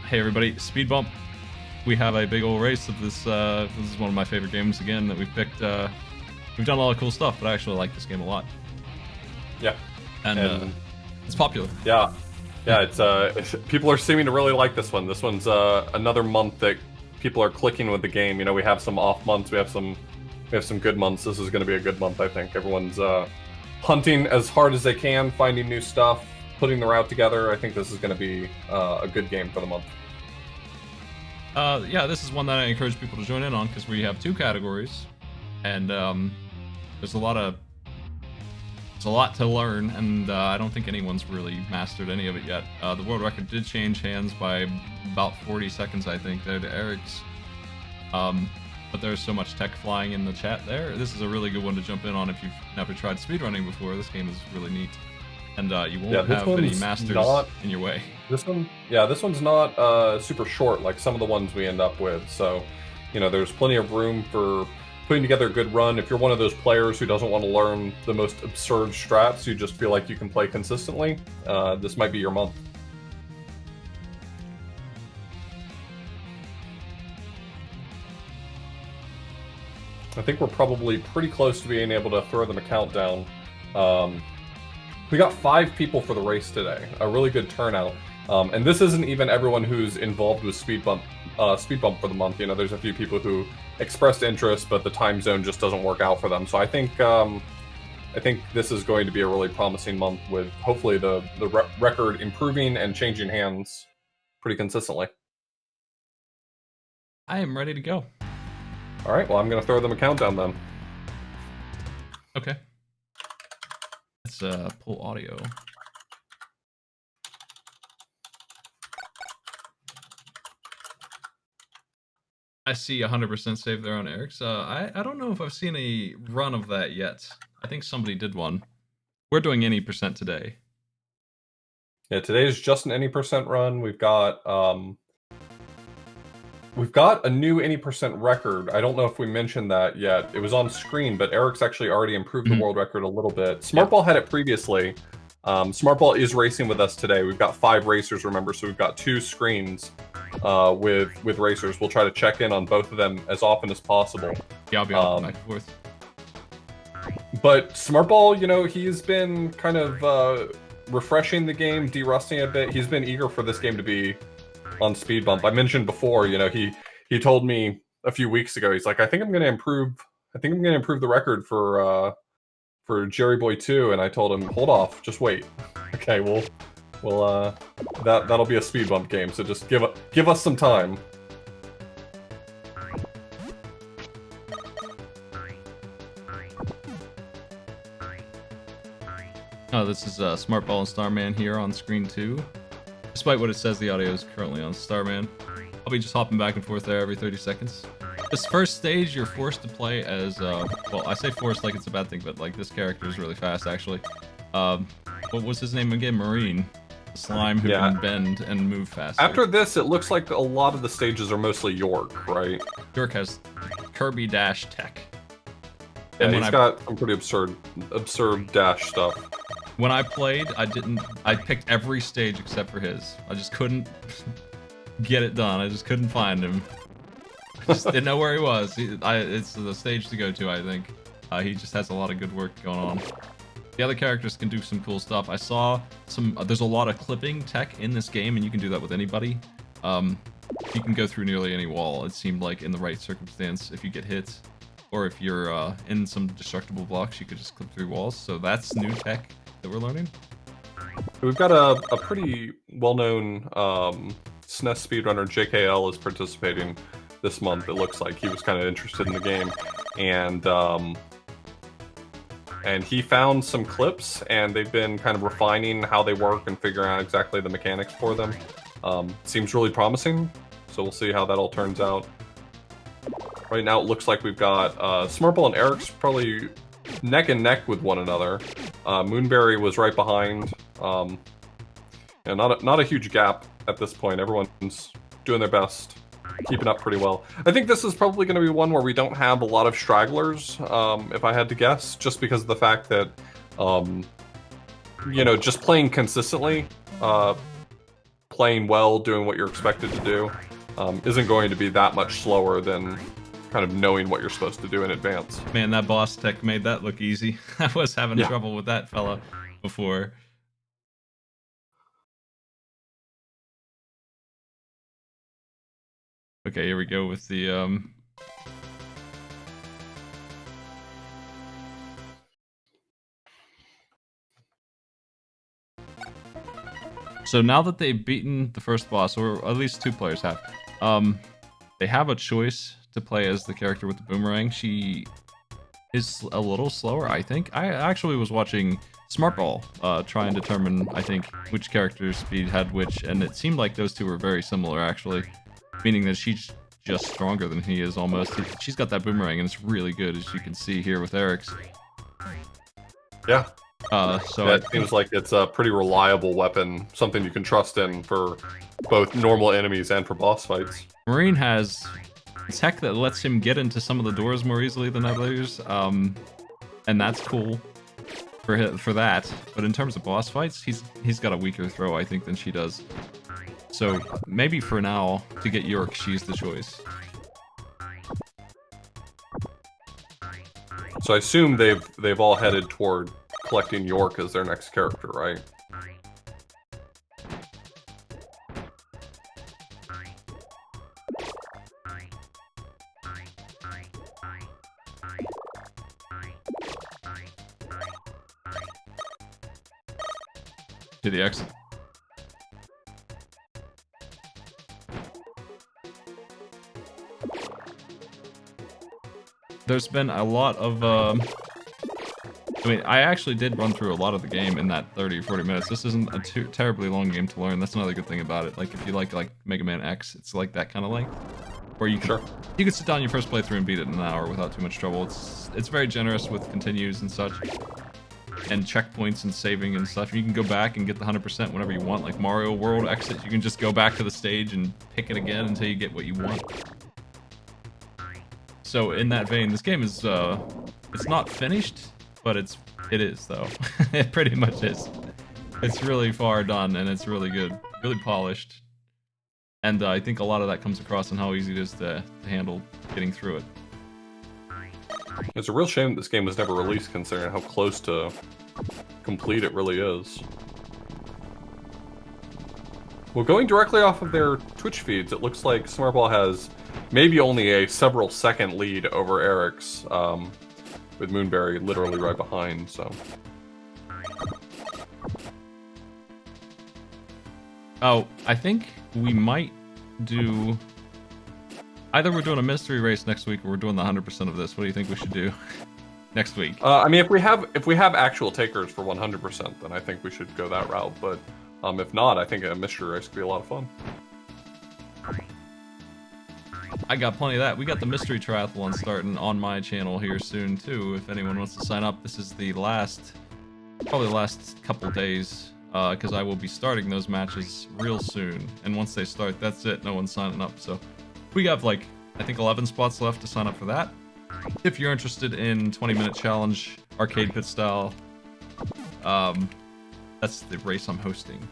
Hey everybody, Speed Bump. We have a big old race of this. This is one of my favorite games again that we've picked. We've done a lot of cool stuff, but I actually like this game a lot. Yeah, and it's popular. Yeah, it's people are seeming to really like this one. This one's another month that people are clicking with the game. You know, we have some off months, we have some good months. This is going to be a good month, I think. Everyone's hunting as hard as they can, finding new stuff, putting the route together. I think this is going to be a good game for the month. Yeah, this is one that I encourage people to join in on because we have two categories, and there's a lot to learn, and I don't think anyone's really mastered any of it yet. The world record did change hands by about 40 seconds, I think, there to Eric's. But there's so much tech flying in the chat there. This is a really good one to jump in on if you've never tried speedrunning before. This game is really neat. And you won't have any masters in your way. This one's not super short like some of the ones we end up with. So, you know, there's plenty of room for putting together a good run. If you're one of those players who doesn't want to learn the most absurd strats, you just feel like you can play consistently, this might be your month. I think we're probably pretty close to being able to throw them a countdown. We got 5 people for the race today, a really good turnout. And this isn't even everyone who's involved with Speed Bump for the month. You know, there's a few people who expressed interest, but the time zone just doesn't work out for them. So I think this is going to be a really promising month with hopefully the record improving and changing hands pretty consistently. I am ready to go. All right, well, I'm going to throw them a countdown then. Okay. Let's pull audio. I see 100% save there on Eric's. I don't know if I've seen a run of that yet. I think somebody did one. We're doing any percent today. Yeah, today's just an any percent run. We've got a new any percent record. I don't know if we mentioned that yet. It was on screen, but Eric's actually already improved the world record a little bit. Smartball had it previously. Smartball is racing with us today. We've got 5 racers, remember, so we've got 2 screens with racers. We'll try to check in on both of them as often as possible. Yeah, I'll be on back and forth. But Smartball, you know, he's been kind of refreshing the game, de-rusting a bit. He's been eager for this game to be on Speed Bump. I mentioned before, you know, he told me a few weeks ago, he's like, I think I'm going to improve the record for Jerry Boy 2, and I told him, hold off, just wait. Okay, we'll that'll be a Speed Bump game, so just give us some time. Oh, this is Smartball and Starman here on screen 2. Despite what it says, the audio is currently on Starman. I'll be just hopping back and forth there every 30 seconds. This first stage, you're forced to play as, well, I say forced like it's a bad thing, but like this character is really fast, actually. What was his name again? Marine. The slime who can bend and move faster. After this, it looks like a lot of the stages are mostly York, right? York has Kirby Dash tech. Yeah, and he's got some pretty absurd dash stuff. When I played, I picked every stage except for his. I just couldn't get it done. I just couldn't find him. I just didn't know where he was. It's the stage to go to, I think. He just has a lot of good work going on. The other characters can do some cool stuff. I saw there's a lot of clipping tech in this game, and you can do that with anybody. You can go through nearly any wall, it seemed like, in the right circumstance if you get hit. Or if you're in some destructible blocks, you could just clip through walls. So that's new tech that we're learning. We've got a pretty well-known SNES speedrunner, JKL, is participating this month. It looks like he was kind of interested in the game, and he found some clips, and they've been kind of refining how they work and figuring out exactly the mechanics for them. Seems really promising, so we'll see how that all turns out. Right now, it looks like we've got Smartball and Eric's probably neck and neck with one another. Moonberry was right behind. And not a huge gap at this point. Everyone's doing their best, keeping up pretty well. I think this is probably going to be one where we don't have a lot of stragglers, if I had to guess, just because of the fact that, you know, just playing consistently playing well, doing what you're expected to do, isn't going to be that much slower than kind of knowing what you're supposed to do in advance. Man, that boss tech made that look easy. I was having Yeah. trouble with that fella before. Okay, here we go with the So now that they've beaten the first boss, or at least 2 players have, they have a choice to play as the character with the boomerang. She is a little slower, I think. I actually was watching Smartball try and determine, I think, which character speed had which, and it seemed like those 2 were very similar, actually. Meaning that she's just stronger than he is, almost. She's got that boomerang, and it's really good, as you can see here with Eric's. Yeah. So it seems like it's a pretty reliable weapon, something you can trust in for both normal enemies and for boss fights. Marine has tech that lets him get into some of the doors more easily than others, and that's cool for that. But in terms of boss fights, he's got a weaker throw, I think, than she does. So maybe for now, to get York, she's the choice. So I assume they've all headed toward collecting York as their next character, right? To the exit. There's been a lot of, I mean, I actually did run through a lot of the game in that 30 or 40 minutes. This isn't a terribly long game to learn. That's another good thing about it. Like, if you like Mega Man X, it's like that kind of length. Where you can, you can sit down your first playthrough and beat it in an hour without too much trouble. It's very generous with continues and such. And checkpoints and saving and stuff. You can go back and get the 100% whenever you want. Like Mario World exit, you can just go back to the stage and pick it again until you get what you want. So in that vein, this game is, it's not finished, but it is though. It pretty much is. It's really far done and it's really good, really polished. And I think a lot of that comes across in how easy it is to handle getting through it. It's a real shame this game was never released, considering how close to complete it really is. Well, going directly off of their Twitch feeds, it looks like Smartball has maybe only a several second lead over Eric's, with Moonberry literally right behind, so. Oh, I think we might do... Either we're doing a mystery race next week or we're doing the 100% of this. What do you think we should do next week? I mean, if we have actual takers for 100%, then I think we should go that route, but if not, I think a mystery race could be a lot of fun. I got plenty of that. We got the mystery triathlon starting on my channel here soon too. If anyone wants to sign up, this is the probably the last couple days, because I will be starting those matches real soon. And once they start, that's it. No one's signing up. So we have like, I think 11 spots left to sign up for that. If you're interested in 20-minute challenge, arcade pit style, that's the race I'm hosting.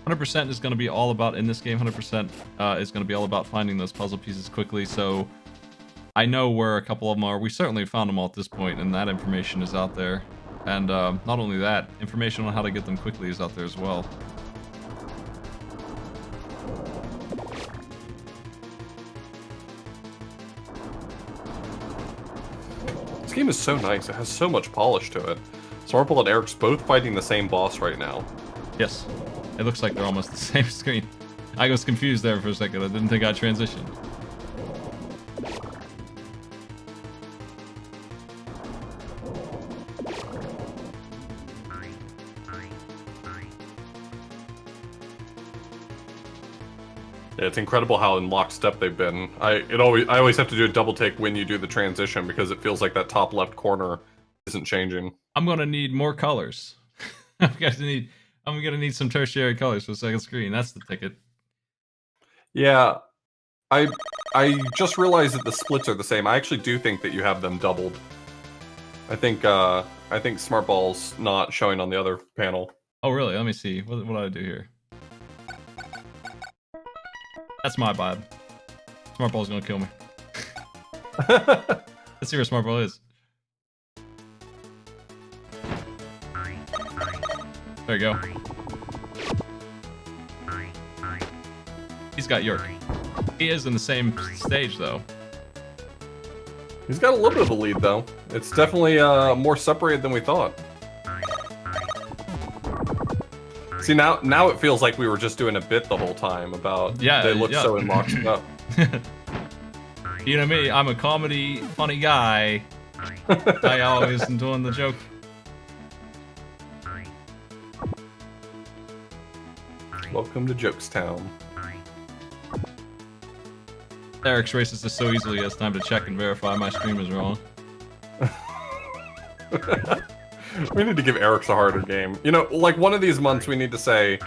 100% is going to be all about, in this game, 100% is going to be all about finding those puzzle pieces quickly, so I know where a couple of them are. We certainly found them all at this point, and that information is out there. And not only that, information on how to get them quickly is out there as well. This game is so nice. It has so much polish to it. Smartball and Eric's both fighting the same boss right now. Yes. It looks like they're almost the same screen. I was confused there for a second. I didn't think I transitioned. Yeah, it's incredible how in lockstep they've been. I always have to do a double take when you do the transition because it feels like that top left corner isn't changing. I'm gonna need more colors. I'm gonna need some tertiary colors for the second screen. That's the ticket. Yeah, I just realized that the splits are the same. I actually do think that you have them doubled. I think Smart Ball's not showing on the other panel. Oh, really? Let me see. What do I do here? That's my bad. Smart Ball's gonna kill me. Let's see where Smart Ball is. There you go. He's got York. He is in the same stage, though. He's got a little bit of a lead, though. It's definitely more separated than we thought. See, now it feels like we were just doing a bit the whole time about they look so in lockstep. You know me, I'm a comedy, funny guy. I always am doing the joke. Welcome to Jokestown. Eric's races this so easily, it's time to check and verify my stream is wrong. We need to give Eric's a harder game. You know, like one of these months we need to say,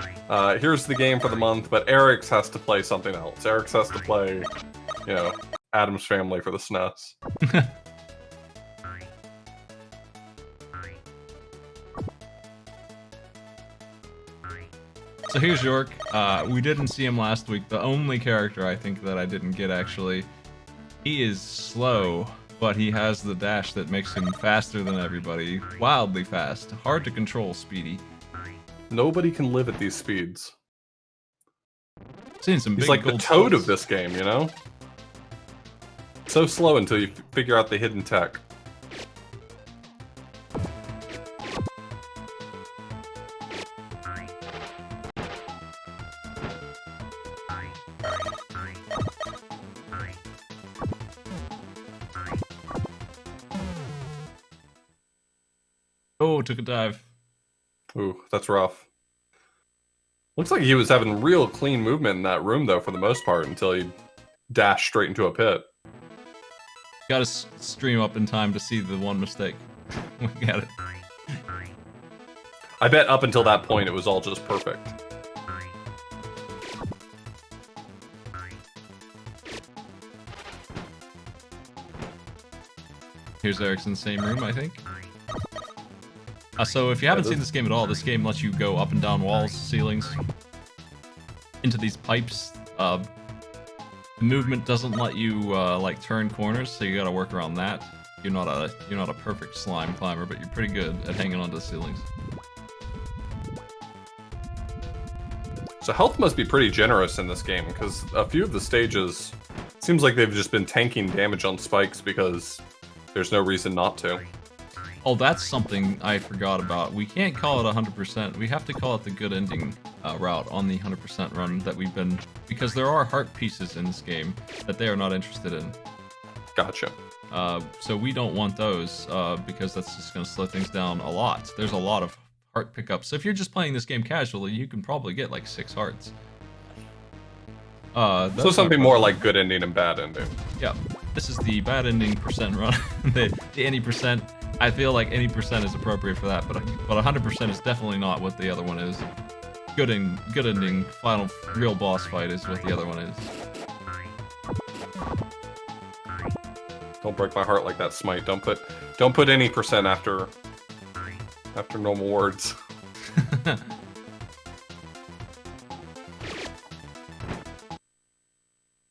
here's the game for the month, but Eric's has to play something else. Eric's has to play, you know, Adam's Family for the SNES. So here's York. We didn't see him last week. The only character I think that I didn't get, actually. He is slow, but he has the dash that makes him faster than everybody. Wildly fast. Hard to control, Speedy. Nobody can live at these speeds. Seen some big He's like the gold Toad spots. of this game, you know? So slow until you figure out the hidden tech. Oh, took a dive. Ooh, that's rough. Looks like he was having real clean movement in that room, though, for the most part, until he dashed straight into a pit. Gotta stream up in time to see the one mistake. We got it. I bet up until that point it was all just perfect. Here's Eric's in the same room, I think. So if you haven't seen this game at all, this game lets you go up and down walls, ceilings, into these pipes. The movement doesn't let you like turn corners, so you gotta work around that. You're not a perfect slime climber, but you're pretty good at hanging onto the ceilings. So health must be pretty generous in this game, because a few of the stages seems like they've just been tanking damage on spikes because there's no reason not to. Oh, that's something I forgot about. We can't call it 100%. We have to call it the good ending route on the 100% run that we've been... Because there are heart pieces in this game that they are not interested in. Gotcha. So we don't want those because that's just going to slow things down a lot. There's a lot of heart pickups. So if you're just playing this game casually, you can probably get like 6 hearts. So something more like good ending and bad ending. Yeah. This is the bad ending percent run. the any percent... I feel like any percent is appropriate for that, but 100% is definitely not what the other one is. Good ending, final real boss fight is what the other one is. Don't break my heart like that, Smite. Don't put any percent after normal words.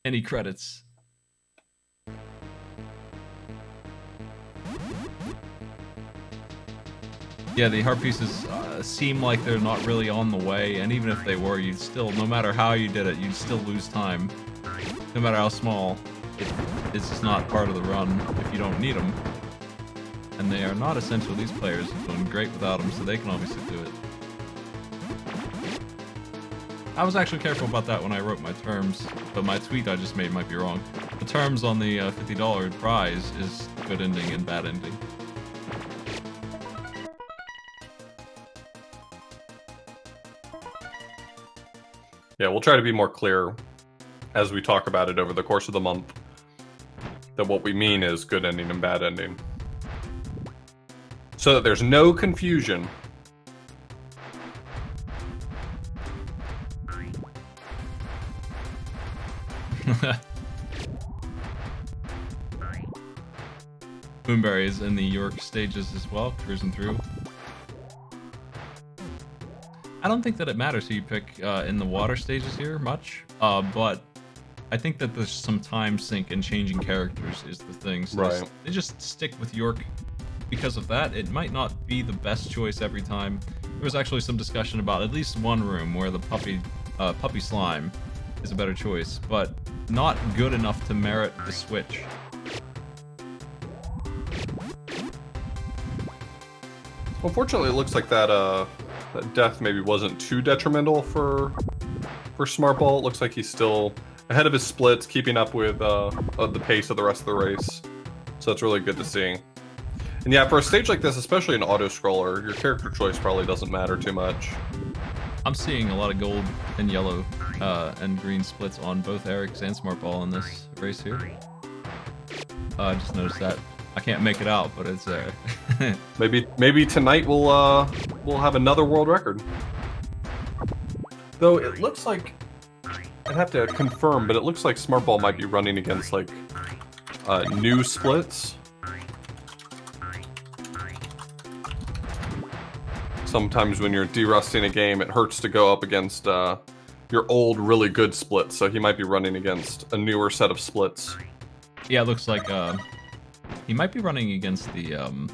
Any credits? Yeah, the heart pieces seem like they're not really on the way, and even if they were, you'd still, no matter how you did it, you'd still lose time. No matter how small, it's just not part of the run if you don't need them. And they are not essential. These players are doing great without them, so they can obviously do it. I was actually careful about that when I wrote my terms, but my tweet I just made might be wrong. The terms on the $50 prize is good ending and bad ending. Yeah, we'll try to be more clear as we talk about it over the course of the month that what we mean is good ending and bad ending. So that there's no confusion. Moonberry is in the York stages as well, cruising through. I don't think that it matters who you pick in the water stages here much, but I think that there's some time sink in changing characters is the thing. So Right. they just stick with York because of that. It might not be the best choice every time. There was actually some discussion about at least one room where the puppy slime is a better choice, but not good enough to merit the switch. Unfortunately, it looks like that death maybe wasn't too detrimental for Smartball. It looks like he's still ahead of his splits, keeping up with the pace of the rest of the race. So that's really good to see. And yeah, for a stage like this, especially an auto-scroller, your character choice probably doesn't matter too much. I'm seeing a lot of gold and yellow and green splits on both Eric's and Smartball in this race here. I just noticed that. I can't make it out, but it's there. Maybe tonight we'll have another world record. Though it looks like, I'd have to confirm, but it looks like Smartball might be running against like new splits. Sometimes when you're derusting a game, it hurts to go up against your old, really good splits. So he might be running against a newer set of splits. Yeah, it looks like he might be running against the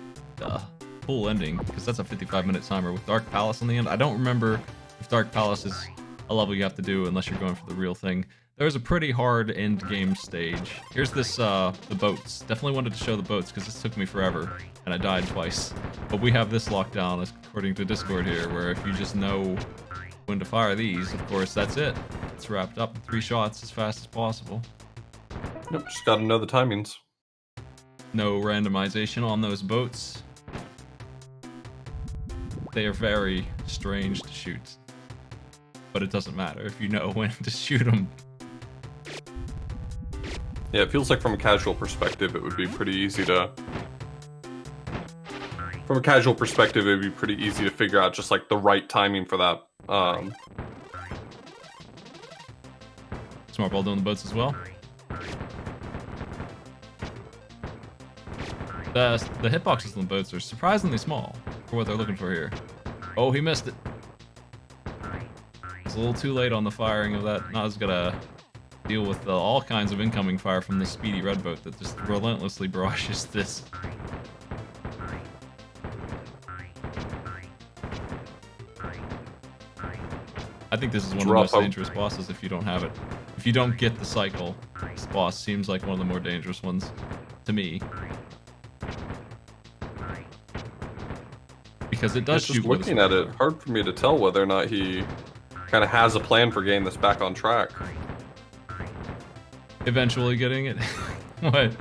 full ending, because that's a 55-minute timer with Dark Palace on the end. I don't remember if Dark Palace is a level you have to do unless you're going for the real thing. There's a pretty hard end game stage. Here's this, the boats. Definitely wanted to show the boats because this took me forever and I died twice. But we have this locked down according to Discord here, where if you just know when to fire these, of course, that's it. It's wrapped up in 3 shots as fast as possible. Yep, just gotta know the timings. No randomization on those boats. They are very strange to shoot. But it doesn't matter if you know when to shoot them. Yeah, it feels like from a casual perspective, it would be pretty easy to... From a casual perspective, it would be pretty easy to figure out just like the right timing for that. Smartball doing the boats as well. The hitboxes on the boats are surprisingly small for what they're looking for here. Oh, he missed it. It's a little too late on the firing of that. Now he's gotta deal with all kinds of incoming fire from the speedy red boat that just relentlessly barrages this. I think this is one of the most dangerous bosses if you don't have it. If you don't get the cycle, this boss seems like one of the more dangerous ones to me. Because it does shoot. Just looking at it, hard for me to tell whether or not he kind of has a plan for getting this back on track. Eventually getting it. What?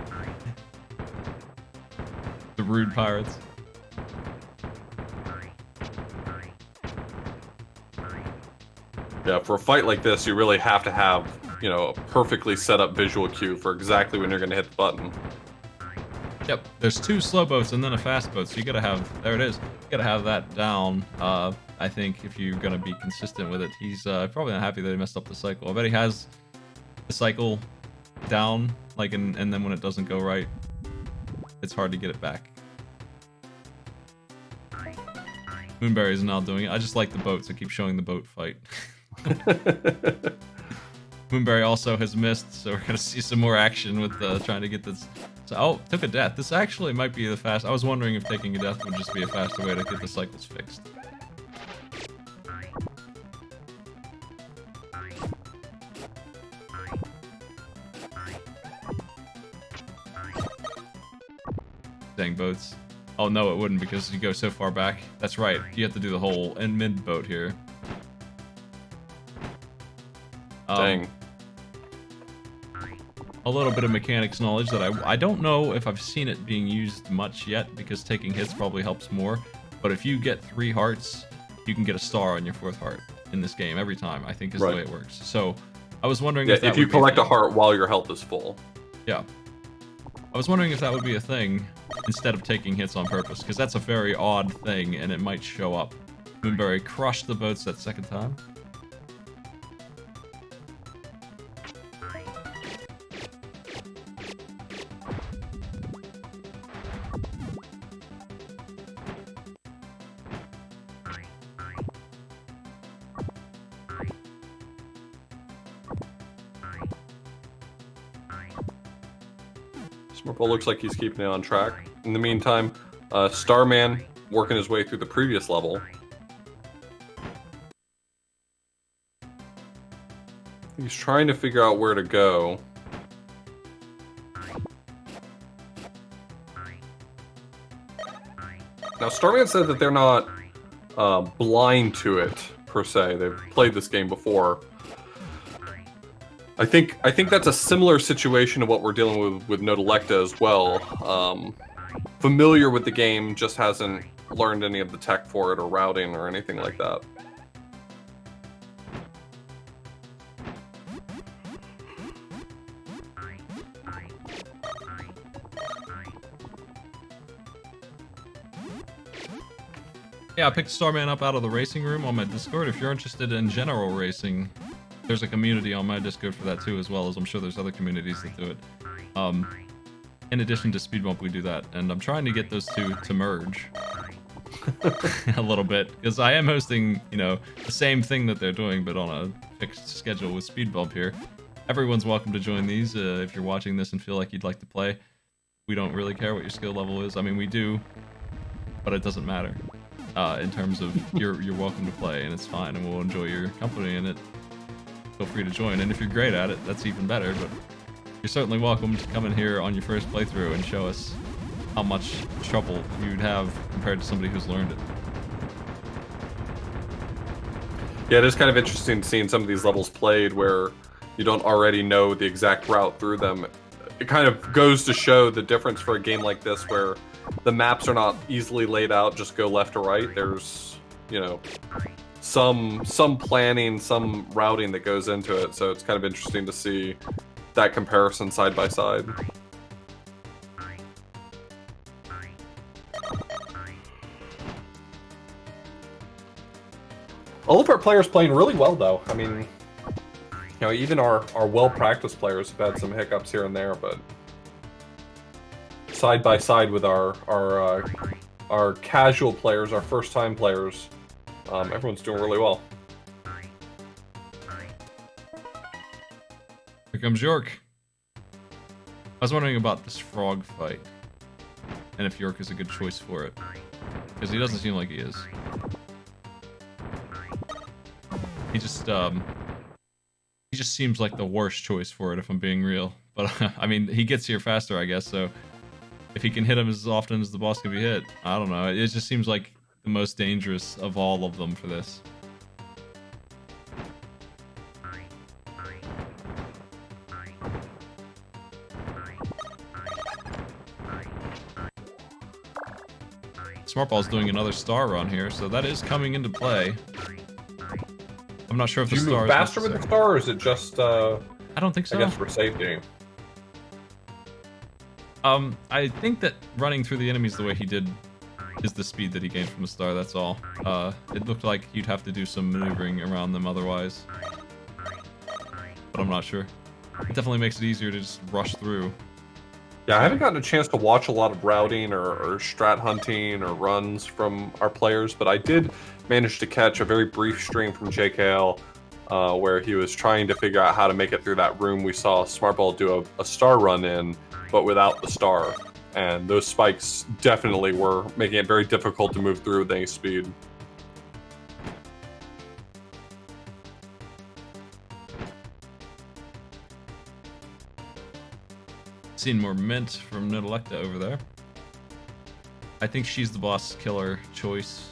The rude pirates. Yeah, for a fight like this, you really have to have, you know, a perfectly set up visual cue for exactly when you're going to hit the button. Yep, there's 2 slow boats and then a fast boat, so you gotta have, there it is, you gotta have that down, I think, if you're gonna be consistent with it. He's probably not happy that he messed up the cycle. I bet he has the cycle down, like, and then when it doesn't go right, it's hard to get it back. Moonberry is now doing it. I just like the boats, I keep showing the boat fight. Moonberry also has missed, so we're gonna see some more action with trying to get this. So, oh, took a death. This actually might be the fast. I was wondering if taking a death would just be a faster way to get the cycles fixed. Dang boats. Oh no, it wouldn't because you go so far back. That's right. You have to do the whole end mid boat here. Dang. A little bit of mechanics knowledge that I don't know if I've seen it being used much yet, because taking hits probably helps more. But if you get 3 hearts, you can get a star on your 4th heart in this game every time, I think is the way it works. So I was wondering if that if you would be collect a heart while your health is full. Yeah. I was wondering if that would be a thing instead of taking hits on purpose, because that's a very odd thing and it might show up. Moonberry crushed the boats that 2nd time. Smartball looks like he's keeping it on track. In the meantime, Starman working his way through the previous level. He's trying to figure out where to go. Now, Starman said that they're not blind to it, per se. They've played this game before. I think that's a similar situation to what we're dealing with Nodelecta as well. Familiar with the game, just hasn't learned any of the tech for it or routing or anything like that. Yeah, I picked Starman up out of the racing room on my Discord. If you're interested in general racing, there's a community on my Discord for that too, as well as I'm sure there's other communities that do it. In addition to Speed Bump, we do that, and I'm trying to get those two to merge a little bit, because I am hosting, you know, the same thing that they're doing, but on a fixed schedule with Speed Bump here. Everyone's welcome to join these if you're watching this and feel like you'd like to play. We don't really care what your skill level is. I mean, we do, but it doesn't matter. In terms of you're welcome to play, and it's fine, and we'll enjoy your company in it. Feel free to join, and if you're great at it, that's even better. But you're certainly welcome to come in here on your first playthrough and show us how much trouble you'd have compared to somebody who's learned it. Yeah, it is kind of interesting seeing some of these levels played where you don't already know the exact route through them. It kind of goes to show the difference for a game like this where the maps are not easily laid out, just go left or right. There's, you know, some planning, some routing that goes into it, so it's kind of interesting to see that comparison side by side. All of our players playing really well, though. I mean, you know, even our well-practiced players have had some hiccups here and there, but side by side with our casual players, our first-time players, everyone's doing really well. Here comes York. I was wondering about this frog fight, and if York is a good choice for it, because he doesn't seem like he is. He just seems like the worst choice for it, if I'm being real. But I mean, he gets here faster, I guess, so if he can hit him as often as the boss can be hit, I don't know. It just seems like the most dangerous of all of them for this. Smartball's doing another star run here, so that is coming into play. I'm not sure if the star is move faster with the star, or is it just I don't think so. I guess for safety. I think that running through the enemies the way he did is the speed that he gained from the star, that's all. It looked like you'd have to do some maneuvering around them otherwise. But I'm not sure. It definitely makes it easier to just rush through. Yeah, I haven't gotten a chance to watch a lot of routing or strat hunting or runs from our players, but I did manage to catch a very brief stream from JKL where he was trying to figure out how to make it through that room we saw Smartball do a star run in, but without the star. And those spikes definitely were making it very difficult to move through with any speed. Seen more mint from Nodelecta over there. I think she's the boss killer choice.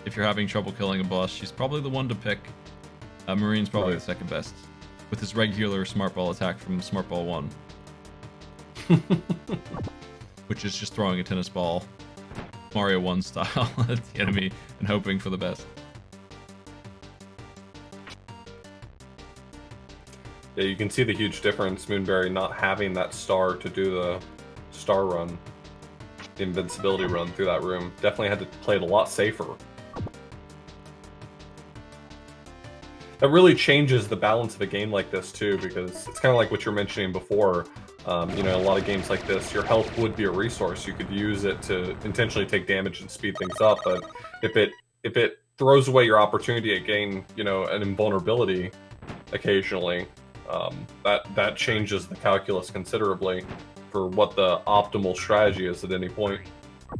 If you're having trouble killing a boss, she's probably the one to pick. Marine's probably the second best, with his regular Smartball attack from Smartball 1. Which is just throwing a tennis ball, Mario 1 style, at the enemy and hoping for the best. Yeah, you can see the huge difference, Moonberry not having that star to do the star run, the invincibility run through that room. Definitely had to play it a lot safer. That really changes the balance of a game like this too, because it's kind of like what you're mentioning before. You know, a lot of games like this, your health would be a resource. You could use it to intentionally take damage and speed things up, but if it throws away your opportunity to gain, you know, an invulnerability occasionally, that changes the calculus considerably. for what the optimal strategy is at any point.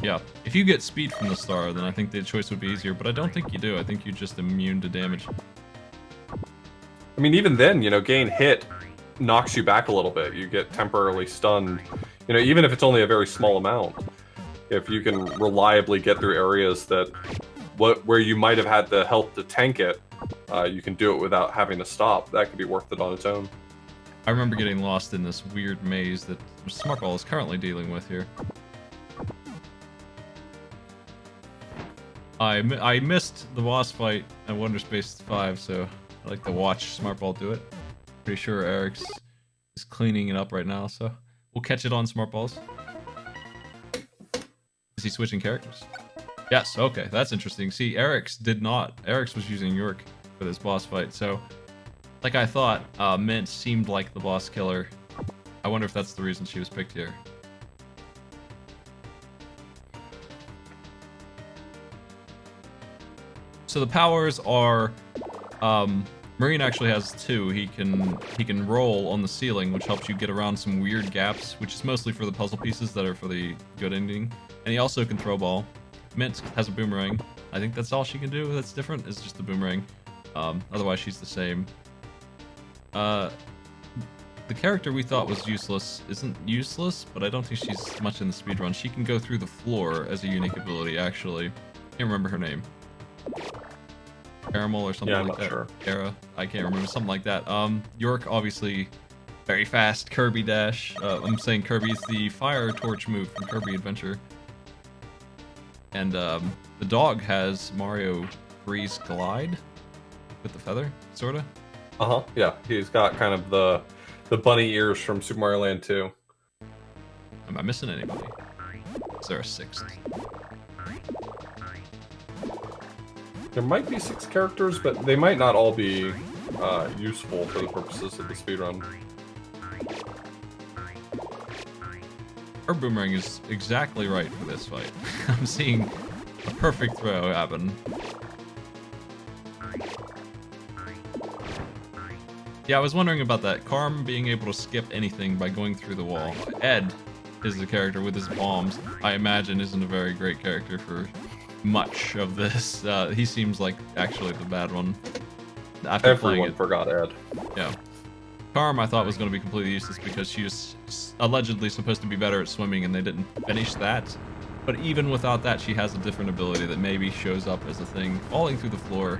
Yeah, if you get speed from the star, then I think the choice would be easier, but I don't think you do. I think you're just immune to damage. I mean, even then, gain hit knocks you back a little bit. You get temporarily stunned, even if it's only a very small amount. If you can reliably get through areas where you might have had the health to tank it, you can do it without having to stop. That could be worth it on its own. I remember getting lost in this weird maze that Smartball is currently dealing with here. I missed the boss fight at Wonder Space 5, so I like to watch Smartball do it. Pretty sure Eric's is cleaning it up right now, so we'll catch it on Smartballs. Is he switching characters? Yes, okay, that's interesting. See, Eric's did not. Eric's was using York for this boss fight, so like I thought, Mint seemed like the boss killer. I wonder if that's the reason she was picked here. So the powers are, Marine actually has two. He can roll on the ceiling, which helps you get around some weird gaps, which is mostly for the puzzle pieces that are for the good ending. And he also can throw ball. Mint has a boomerang. I think that's all she can do that's different, is just the boomerang. Otherwise she's the same. The character we thought was useless isn't useless, but I don't think she's much in the speedrun. She can go through the floor as a unique ability, actually. Can't remember her name. Caramel or something like that. Sure. Kara, I can't remember, something like that. York, obviously, very fast. Kirby dash. I'm saying Kirby's the fire torch move from Kirby Adventure. And the dog has Mario Breeze glide with the feather, sorta. Yeah, he's got kind of the bunny ears from Super Mario Land 2. Am I missing anybody? Is there a sixth? There might be 6 characters, but they might not all be useful for the purposes of the speedrun. Her boomerang is exactly right for this fight. I'm seeing a perfect throw happen. Yeah, I was wondering about that. Carm being able to skip anything by going through the wall. Ed is the character with his bombs. I imagine isn't a very great character for much of this. He seems like actually the bad one. After playing it. Forgot Ed. Yeah. Carm I thought was going to be completely useless because she was allegedly supposed to be better at swimming and they didn't finish that. But even without that, she has a different ability that maybe shows up as a thing. Falling through the floor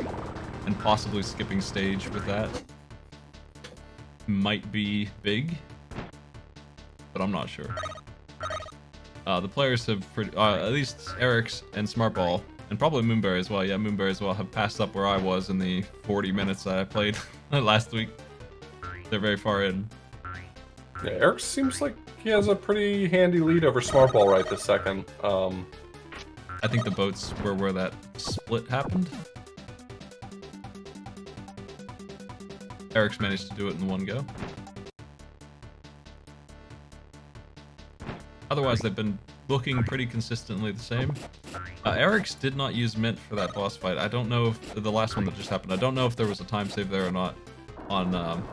and possibly skipping stage with that might be big, but I'm not sure. The players have, at least Eric's and Smartball, and probably Moonberry as well. Yeah, Moonberry as well have passed up where I was in the 40 minutes that I played last week. They're very far in. Yeah, Eric seems like he has a pretty handy lead over Smartball right this second. I think the boats were where that split happened. Eric's managed to do it in one go. Otherwise, they've been looking pretty consistently the same. Eric's did not use Mint for that boss fight. I don't know if the last one that just happened. I don't know if there was a time save there or not on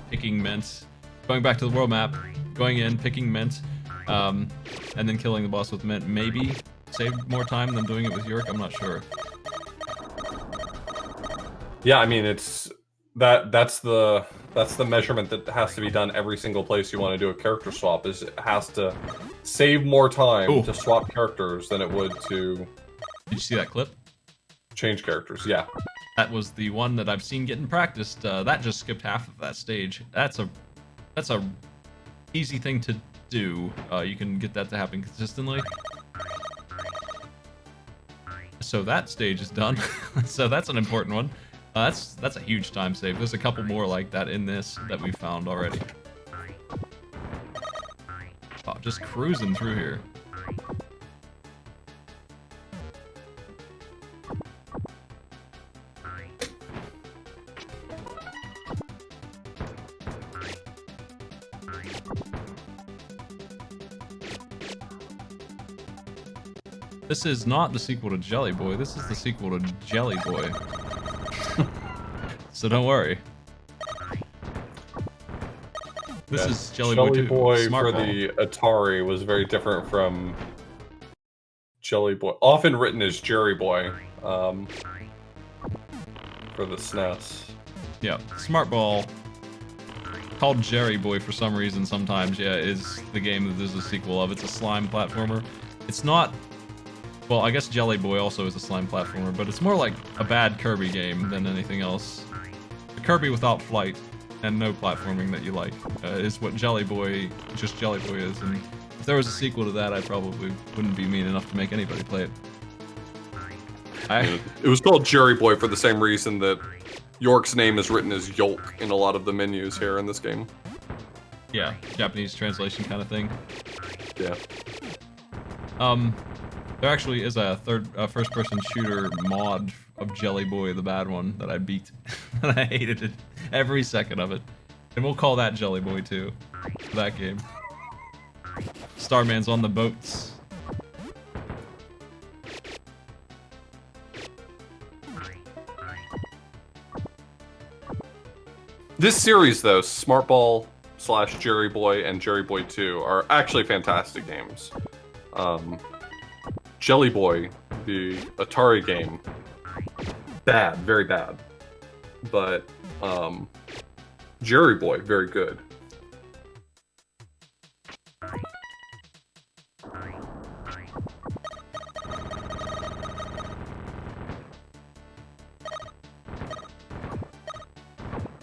picking Mint, going back to the world map, going in, picking Mint, and then killing the boss with Mint. Maybe saved more time than doing it with York. I'm not sure. Yeah, I mean it's that's the measurement that has to be done every single place you want to do a character swap. Is it has to save more time to swap characters than it would to. Did you see that clip? Change characters, yeah. That was the one that I've seen getting practiced. That just skipped half of that stage. That's a easy thing to do. You can get that to happen consistently. So that stage is done. So that's an important one. That's a huge time save. There's a couple more like that in this that we found already. Oh, just cruising through here. This is not the sequel to Jelly Boy. This is the sequel to Jelly Boy. So don't worry. This Yeah. is Jelly Boy 2. Smart for Ball. the Atari was very different from Jelly Boy, often written as Jerry Boy, for the SNES. Yeah, Smart Ball, called Jerry Boy for some reason sometimes, yeah, is the game that there's a sequel of. It's a slime platformer. It's not... Well, I guess Jelly Boy also is a slime platformer, but it's more like a bad Kirby game than anything else. A Kirby without flight and no platforming that you like is what Jelly Boy, just Jelly Boy is, and if there was a sequel to that, I probably wouldn't be mean enough to make anybody play it. It was called Jerry Boy for the same reason that York's name is written as Yolk in a lot of the menus here in this game. Yeah, Japanese translation kind of thing. Yeah. There actually is a first-person shooter mod of Jelly Boy, the bad one, that I beat. And I hated it. Every second of it. And we'll call that Jelly Boy 2. For that game. Starman's on the boats. This series, though, Smart Ball / Jerry Boy and Jerry Boy 2 are actually fantastic games. Jelly Boy, the Atari game, bad, very bad. But Jerry Boy, very good.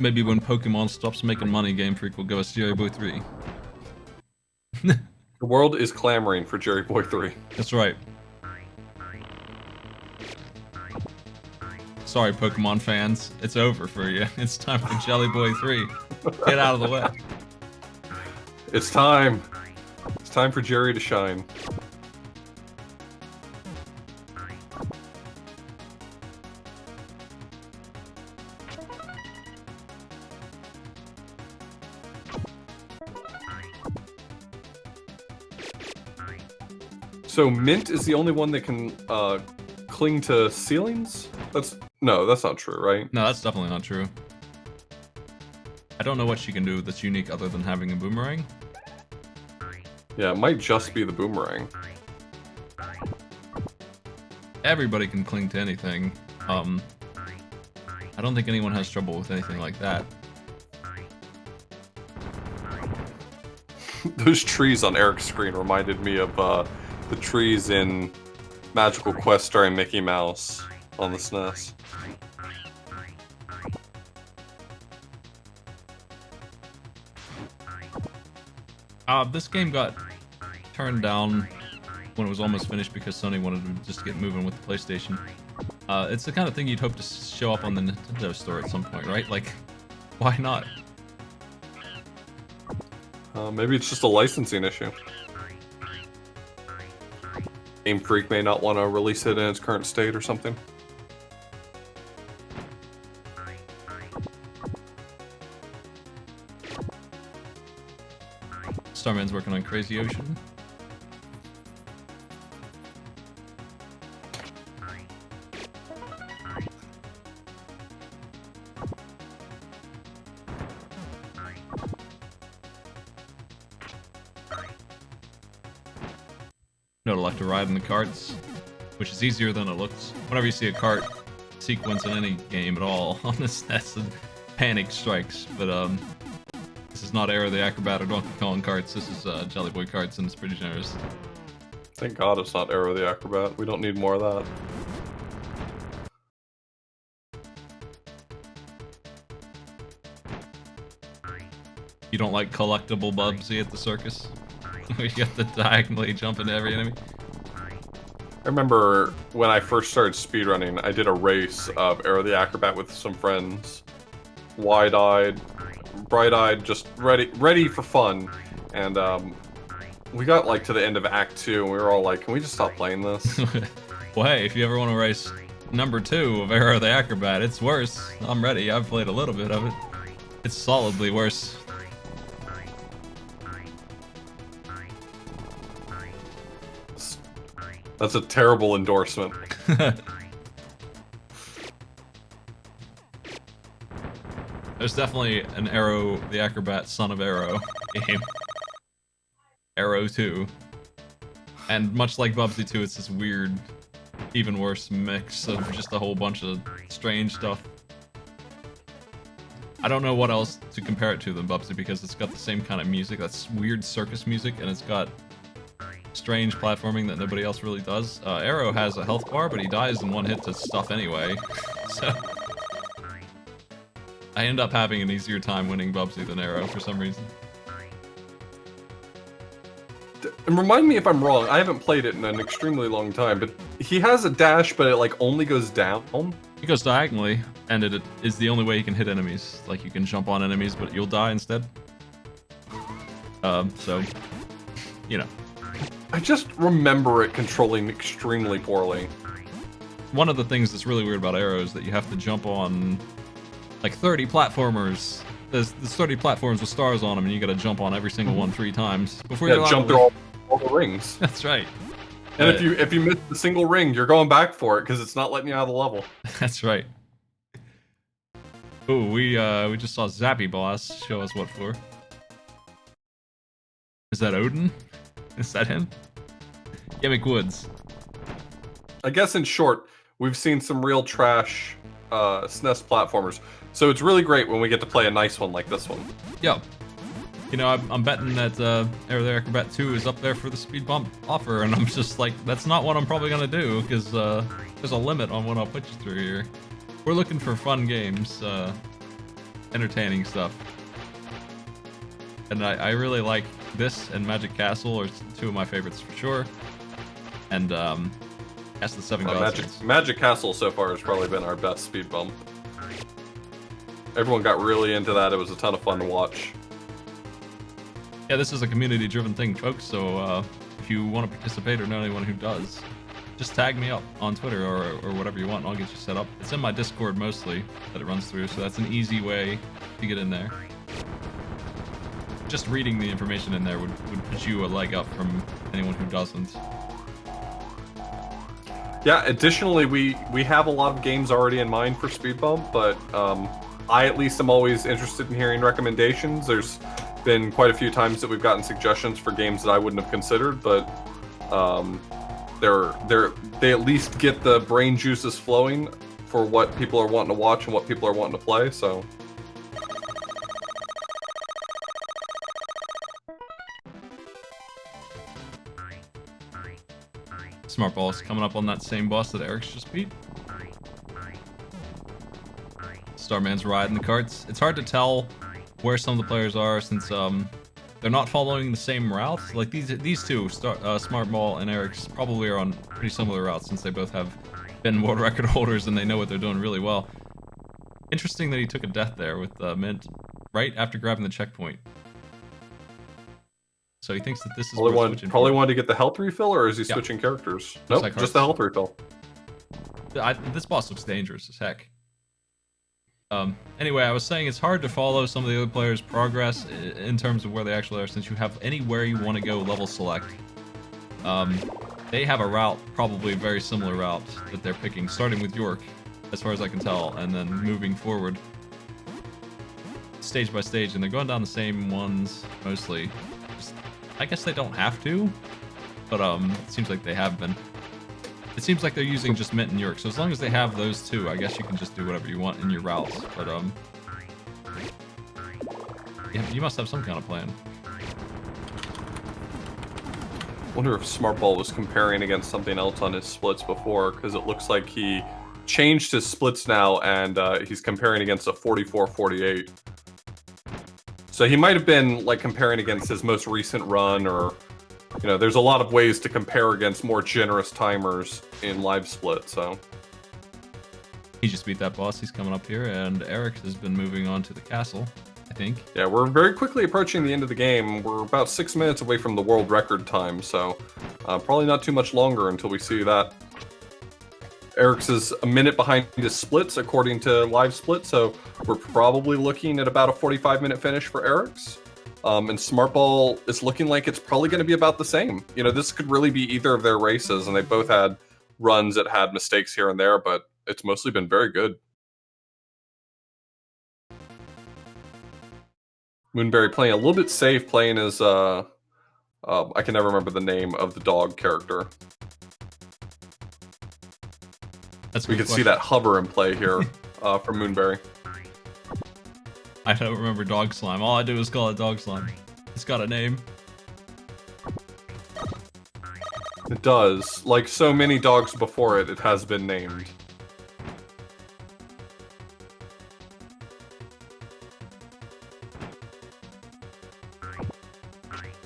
Maybe when Pokemon stops making money, Game Freak will give us Jerry Boy 3. The world is clamoring for Jerry Boy 3. That's right. Sorry, Pokemon fans. It's over for you. It's time for Jelly Boy 3. Get out of the way. It's time. It's time for Jerry to shine. So Mint is the only one that can cling to ceilings? That's not true, right? No, that's definitely not true. I don't know what she can do that's unique other than having a boomerang. Yeah, it might just be the boomerang. Everybody can cling to anything. I don't think anyone has trouble with anything like that. Those trees on Eric's screen reminded me of the trees in Magical Quest starring Mickey Mouse on the SNES. This game got turned down when it was almost finished because Sony wanted to just get moving with the PlayStation. It's the kind of thing you'd hope to show up on the Nintendo store at some point, right? Like, why not? Maybe it's just a licensing issue. Game Freak may not want to release it in its current state or something. Starman's working on Crazy Ocean. No, to like to ride in the carts, which is easier than it looks. Whenever you see a cart sequence in any game at all on this SNES, panic strikes. But this is not Aero the Acrobat or Donkey Kong carts. This is Jelly Boy carts, and it's pretty generous. Thank God it's not Aero the Acrobat. We don't need more of that. You don't like collectible Bubsy at the circus? Where you have to diagonally jump into every enemy? I remember when I first started speedrunning, I did a race of Aero the Acrobat with some friends. Wide-eyed, bright-eyed, just ready for fun. And we got like to the end of Act 2 and we were all like, can we just stop playing this? Well, hey, if you ever want to race number 2 of Aero the Acrobat, it's worse. I'm ready. I've played a little bit of it. It's solidly worse. That's a terrible endorsement. There's definitely an Aero the Acrobat, son of Aero. game. Arrow 2. And much like Bubsy 2, it's this weird, even worse mix of just a whole bunch of strange stuff. I don't know what else to compare it to than Bubsy because it's got the same kind of music, that's weird circus music, and it's got strange platforming that nobody else really does. Arrow has a health bar, but he dies in one hit to stuff anyway, so... I end up having an easier time winning Bubsy than Arrow for some reason. And remind me if I'm wrong, I haven't played it in an extremely long time, but he has a dash, but it like only goes down? It goes diagonally, and it is the only way you can hit enemies. Like, you can jump on enemies, but you'll die instead. So, you know. I just remember it controlling extremely poorly. One of the things that's really weird about Arrow is that you have to jump on, like, 30 platformers. There's 30 platforms with stars on them, and you gotta jump on every single one 3 times before you're jump through all the rings. That's right. And if you miss the single ring, you're going back for it because it's not letting you out of the level. That's right. Oh, we just saw Zappy Boss show us what for. Is that Odin? Is that him? Gimmick Woods. I guess in short, we've seen some real trash SNES platformers. So it's really great when we get to play a nice one like this one. Yeah. You know, I'm betting that Air the Acrobat 2 is up there for the speed bump offer, and I'm just like, that's not what I'm probably gonna do, because there's a limit on what I'll put you through here. We're looking for fun games, entertaining stuff. And I really like this and Magic Castle are 2 of my favorites for sure. And that's the 7 Gods. Magic Castle so far has probably been our best speed bump. Everyone got really into that. It was a ton of fun to watch. Yeah, this is a community-driven thing, folks, so if you want to participate or know anyone who does, just tag me up on Twitter or whatever you want, and I'll get you set up. It's in my Discord mostly that it runs through, so that's an easy way to get in there. Just reading the information in there would put you a leg up from anyone who doesn't. Yeah, additionally, we have a lot of games already in mind for Speed Bump, but I at least am always interested in hearing recommendations. There's been quite a few times that we've gotten suggestions for games that I wouldn't have considered, but they at least get the brain juices flowing for what people are wanting to watch and what people are wanting to play, so... Smart Ball's coming up on that same boss that Eric's just beat. Starman's riding the carts. It's hard to tell where some of the players are since they're not following the same routes. Like these two, Smart Ball and Eric's, probably are on pretty similar routes since they both have been world record holders and they know what they're doing really well. Interesting that he took a death there with Mint right after grabbing the checkpoint. So he thinks that this is probably wanted to get the health refill, or is he switching characters? Nope, like just the health refill. This boss looks dangerous as heck. Anyway, I was saying it's hard to follow some of the other players' progress in terms of where they actually are, since you have anywhere you want to go level select. They have a route, probably a very similar route that they're picking, starting with York, as far as I can tell, and then moving forward stage by stage, and they're going down the same ones mostly. I guess they don't have to, but it seems like they have been. It seems like they're using just Mint and York, so as long as they have those two, I guess you can just do whatever you want in your routes. But yeah, you must have some kind of plan. Wonder if Smart Ball was comparing against something else on his splits before, because it looks like he changed his splits now, and he's comparing against a 44-48. So he might have been like comparing against his most recent run, or you know, there's a lot of ways to compare against more generous timers in live split. So he just beat that boss. He's coming up here, and Eric has been moving on to the castle, I think. Yeah, we're very quickly approaching the end of the game. We're about 6 minutes away from the world record time, so probably not too much longer until we see that. Eric's is a minute behind his splits, according to Live Split, so we're probably looking at about a 45-minute finish for Eric's. And Smart Ball is looking like it's probably going to be about the same. You know, this could really be either of their races, and they both had runs that had mistakes here and there, but it's mostly been very good. Moonberry playing a little bit safe, playing as I can never remember the name of the dog character. That's a We good can see question. that hover in play here from Moonberry. I don't remember Dog Slime. All I do is call it Dog Slime. It's got a name. It does. Like so many dogs before it, it has been named.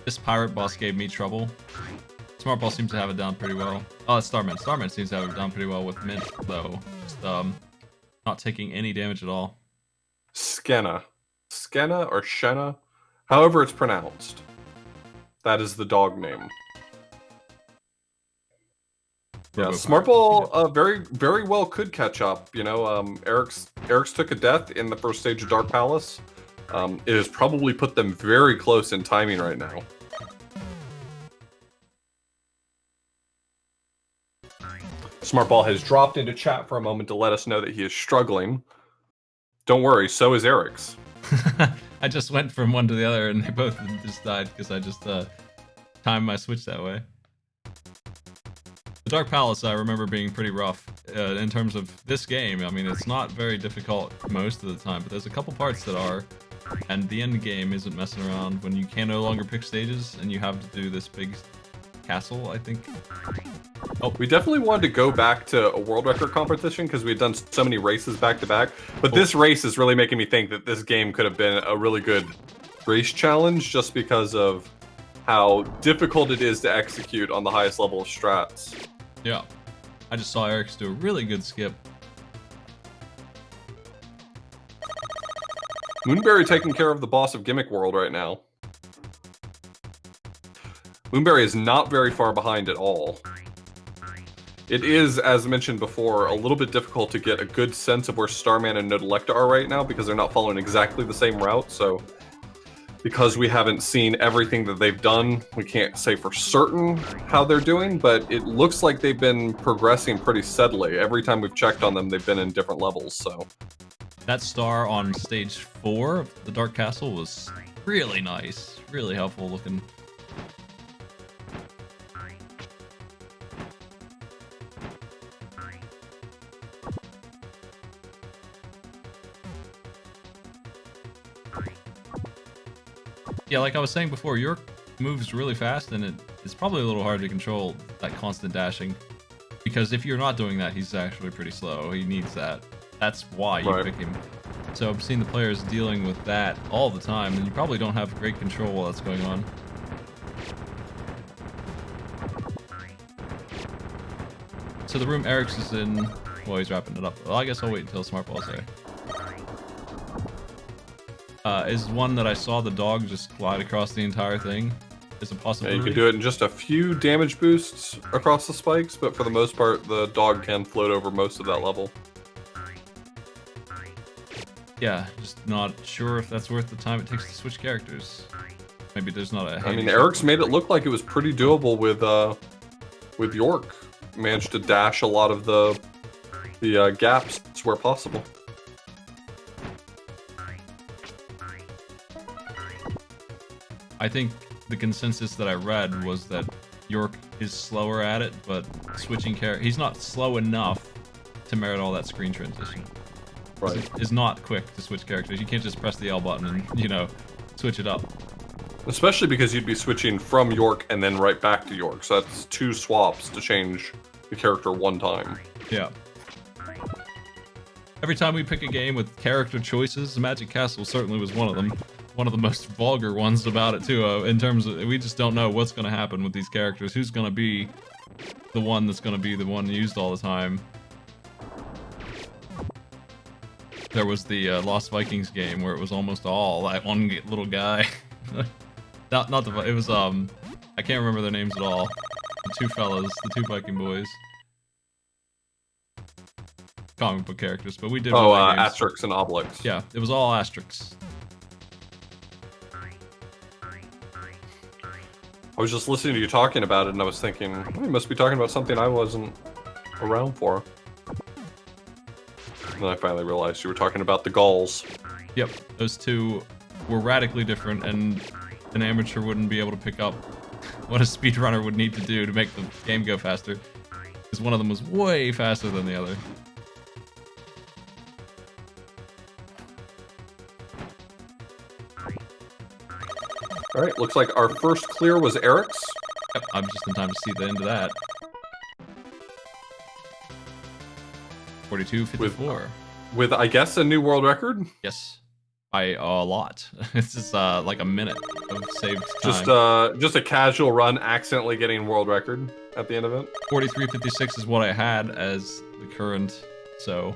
This pirate boss gave me trouble. Smart Ball seems to have it down pretty well. Oh, it's Starman. Starman seems to have it down pretty well with Mint, though. Just, not taking any damage at all. Skenna. Skenna or Shenna? However it's pronounced. That is the dog name. Yeah, Smart Ball very, very well could catch up. You know, Eric's took a death in the first stage of Dark Palace. It has probably put them very close in timing right now. Smart Ball has dropped into chat for a moment to let us know that he is struggling. Don't worry, so is Eric's. I just went from one to the other and they both just died because I just timed my switch that way. The Dark Palace I remember being pretty rough in terms of this game. I mean, it's not very difficult most of the time, but there's a couple parts that are, and the end game isn't messing around when you can no longer pick stages and you have to do this big castle, I think. Oh, we definitely wanted to go back to a world record competition because we had done so many races back to back. But this race is really making me think that this game could have been a really good race challenge just because of how difficult it is to execute on the highest level of strats. Yeah. I just saw Eric's do a really good skip. Moonberry taking care of the boss of Gimmick World right now. Moonberry is not very far behind at all. It is, as mentioned before, a little bit difficult to get a good sense of where Starman and Nodelecta are right now because they're not following exactly the same route, so because we haven't seen everything that they've done, we can't say for certain how they're doing, but it looks like they've been progressing pretty steadily. Every time we've checked on them, they've been in different levels, so... That star on stage 4 of the Dark Castle was really nice, really helpful looking. Yeah, like I was saying before, York moves really fast, and it's probably a little hard to control that constant dashing. Because if you're not doing that, he's actually pretty slow. He needs that. That's why you pick him. So I've seen the players dealing with that all the time, and you probably don't have great control while that's going on. So the room Eric's is in, well, he's wrapping it up. Well, I guess I'll wait until Smart Ball's there. Is one that I saw the dog just glide across the entire thing. Is a possibility. Yeah, you can do it in just a few damage boosts across the spikes, but for the most part, the dog can float over most of that level. Yeah, just not sure if that's worth the time it takes to switch characters. Maybe there's not a... I mean, Eric's made it look like it was pretty doable with York. Managed to dash a lot of the gaps where possible. I think the consensus that I read was that York is slower at it, but switching character... He's not slow enough to merit all that screen transition. Right. Is not quick to switch characters. You can't just press the L button and, you know, switch it up. Especially because you'd be switching from York and then right back to York. So that's 2 swaps to change the character one time. Yeah. Every time we pick a game with character choices, Magic Castle certainly was one of them. One of the most vulgar ones about it, too, in terms of we just don't know what's going to happen with these characters. Who's going to be the one that's going to be the one used all the time? There was the Lost Vikings game where it was almost all that one little guy. not the... It was, I can't remember their names at all. The 2 fellas, the 2 Viking boys. Comic book characters, but we did... Oh, Asterix and Obelix. Yeah, it was all Asterix. I was just listening to you talking about it, and I was thinking, oh, you must be talking about something I wasn't around for. And then I finally realized you were talking about the Gauls. Yep, those 2 were radically different, and an amateur wouldn't be able to pick up what a speedrunner would need to do to make the game go faster. Because one of them was way faster than the other. All right, looks like our first clear was Eric's. Yep, I'm just in time to see the end of that. 42:54. With, I guess, a new world record. Yes, by a lot. This is like a minute of saved time. Just a casual run, accidentally getting world record at the end of it. 43:56 is what I had as the current, so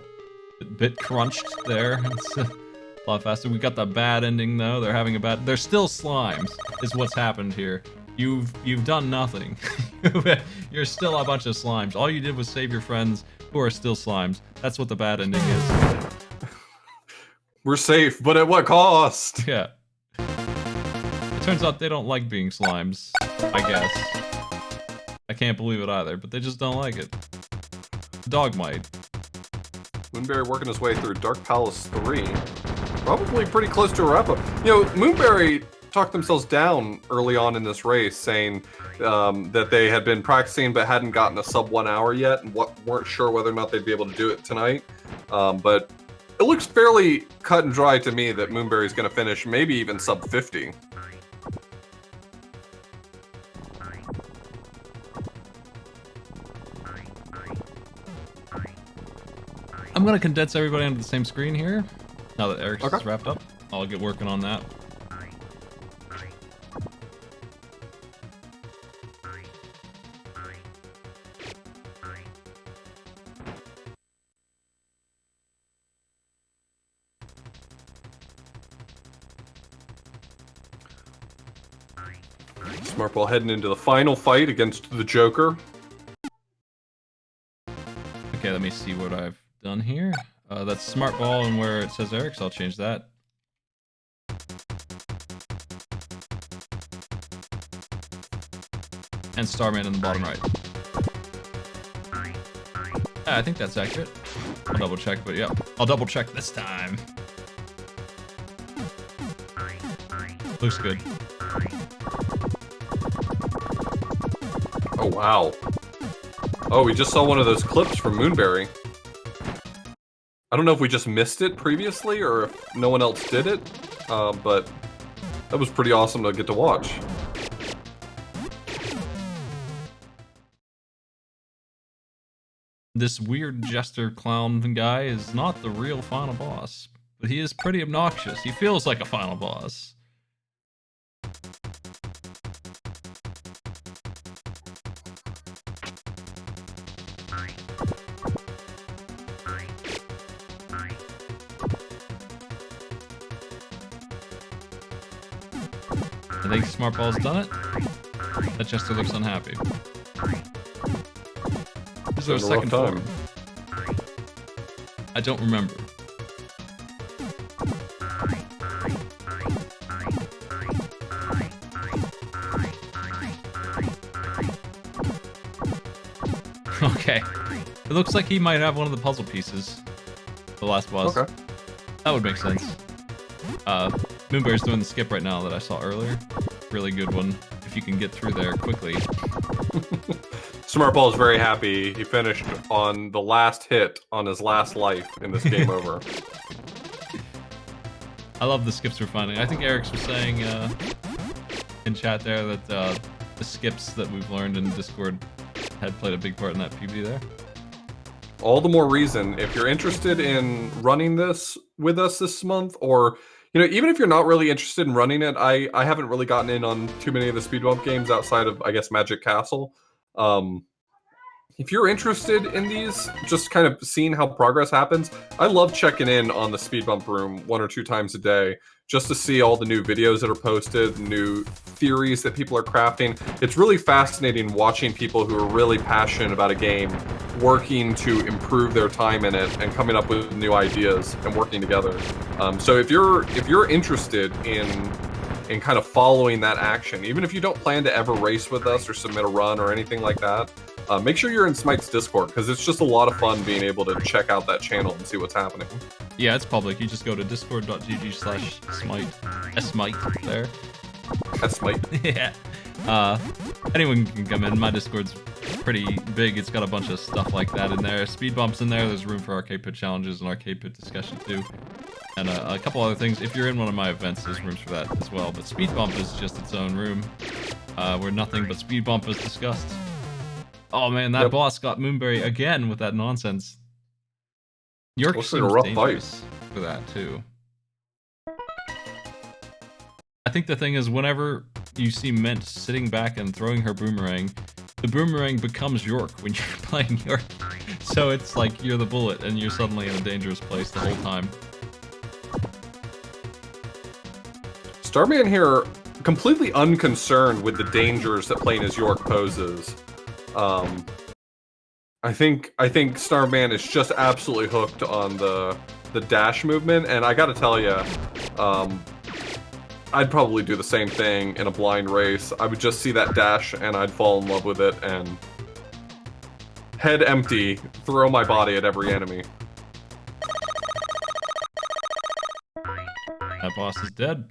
a bit crunched there. It's a lot faster. We got the bad ending though. They're having a bad. They're still slimes. Is what's happened here. You've done nothing. You're still a bunch of slimes. All you did was save your friends who are still slimes. That's what the bad ending is. We're safe, but at what cost? Yeah. It turns out they don't like being slimes, I guess. I can't believe it either, but they just don't like it. The dog might. Moonberry working his way through Dark Palace 3. Probably pretty close to a wrap-up. You know, Moonberry talked themselves down early on in this race, saying that they had been practicing but hadn't gotten a sub 1 hour yet, and weren't sure whether or not they'd be able to do it tonight. But it looks fairly cut and dry to me that Moonberry's going to finish maybe even sub 50. I'm going to condense everybody onto the same screen here. Now that Eric's is wrapped up, I'll get working on that. Smartball heading into the final fight against the Joker. Okay, let me see what I've done here. That's Smartball, and where it says Eric, so I'll change that. And Starman in the bottom right. Yeah, I think that's accurate. I'll double check, but yeah, I'll double check this time. Looks good. Oh, wow. Oh, we just saw one of those clips from Moonberry. I don't know if we just missed it previously or if no one else did it, but that was pretty awesome to get to watch. This weird jester clown guy is not the real final boss, but he is pretty obnoxious. He feels like a final boss. I think Smartball's done it. That Jester looks unhappy. Is there a second form? I don't remember. Okay. It looks like he might have one of the puzzle pieces. The last boss. Okay. That would make sense. Moonberry's doing the skip right now that I saw earlier. Really good one, if you can get through there quickly. Smartball is very happy. He finished on the last hit on his last life in this game over. I love the skips we're finding. I think Eric's was saying in chat there that the skips that we've learned in Discord had played a big part in that PB there. All the more reason, if you're interested in running this with us this month, or even if you're not really interested in running it, I haven't really gotten in on too many of the speed bump games outside of, I guess, Magic Castle. If you're interested in these, just kind of seeing how progress happens, I love checking in on the speed bump room 1 or 2 times a day just to see all the new videos that are posted, new theories that people are crafting. It's really fascinating watching people who are really passionate about a game working to improve their time in it and coming up with new ideas and working together. So if you're interested in kind of following that action, even if you don't plan to ever race with us or submit a run or anything like that, make sure you're in Smite's Discord, because it's just a lot of fun being able to check out that channel and see what's happening. Yeah, it's public. You just go to discord.gg/smite. Smite there. That's Smite. Yeah. Anyone can come in. My Discord's pretty big. It's got a bunch of stuff like that in there. Speed bumps in there. There's room for arcade pit challenges and arcade pit discussion too. And a couple other things. If you're in one of my events, there's rooms for that as well. But Speed Bump is just its own room, where nothing but Speed Bump is discussed. Oh man, that boss got Moonberry again with that nonsense. York Looks seems like a rough dangerous for that too. I think the thing is, whenever you see Mint sitting back and throwing her boomerang, the boomerang becomes York when you're playing York. So it's like you're the bullet and you're suddenly in a dangerous place the whole time. Starman here, completely unconcerned with the dangers that playing as York poses. I think Starman is just absolutely hooked on the dash movement, and I gotta tell you, I'd probably do the same thing in a blind race. I would just see that dash and I'd fall in love with it and head empty, throw my body at every enemy. That boss is dead.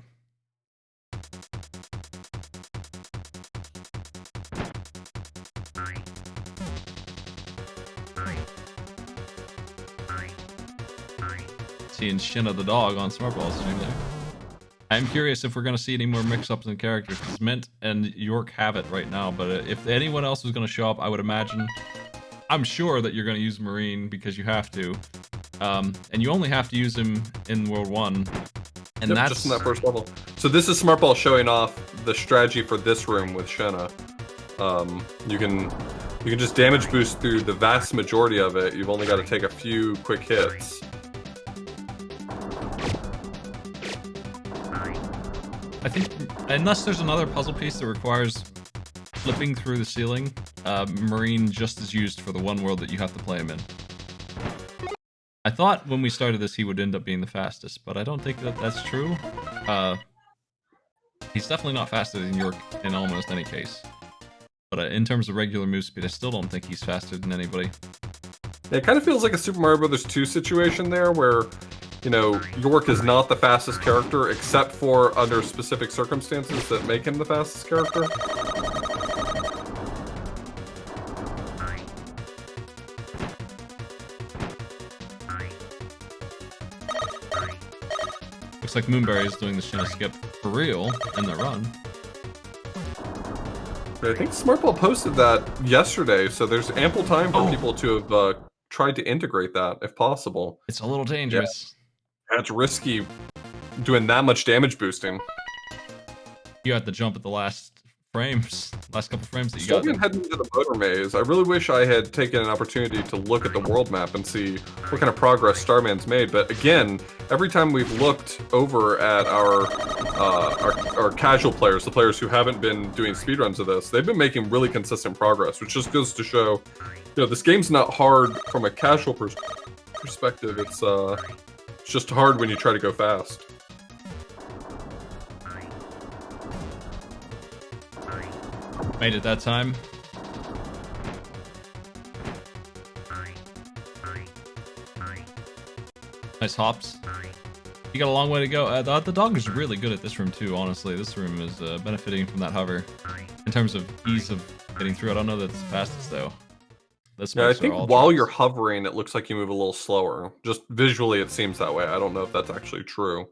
Seeing Shinna the dog on Smart Ball stream there. I'm curious if we're going to see any more mix-ups in characters, because Mint and York have it right now, but if anyone else is going to show up, I would imagine... I'm sure that you're going to use Marine, because you have to. And you only have to use him in World 1. And that's... just in that first level. So this is Smart Ball showing off the strategy for this room with Shinna. You can just damage boost through the vast majority of it. You've only got to take a few quick hits. I think, unless there's another puzzle piece that requires flipping through the ceiling, Marine just is used for the one world that you have to play him in. I thought when we started this he would end up being the fastest, but I don't think that that's true. He's definitely not faster than York in almost any case. But in terms of regular move speed, I still don't think he's faster than anybody. It kind of feels like a Super Mario Bros. 2 situation there, where you know, York is not the fastest character, except for under specific circumstances that make him the fastest character. Looks like Moonberry is doing the Shinna skip for real in the run. I think Smartball posted that yesterday, so there's ample time for people to have tried to integrate that, if possible. It's a little dangerous. Yeah. That's risky, doing that much damage boosting. You had to jump at the last couple frames that you got. Heading into the motor maze, I really wish I had taken an opportunity to look at the world map and see what kind of progress Starman's made. But again, every time we've looked over at our casual players, the players who haven't been doing speedruns of this, they've been making really consistent progress, which just goes to show, you know, this game's not hard from a casual perspective. It's just hard when you try to go fast. Made it that time. Nice hops. You got a long way to go. The dog is really good at this room too, honestly. This room is benefiting from that hover. In terms of ease of getting through, I don't know that it's the fastest though. Yeah, I think while you're hovering, it looks like you move a little slower. Just visually, it seems that way. I don't know if that's actually true.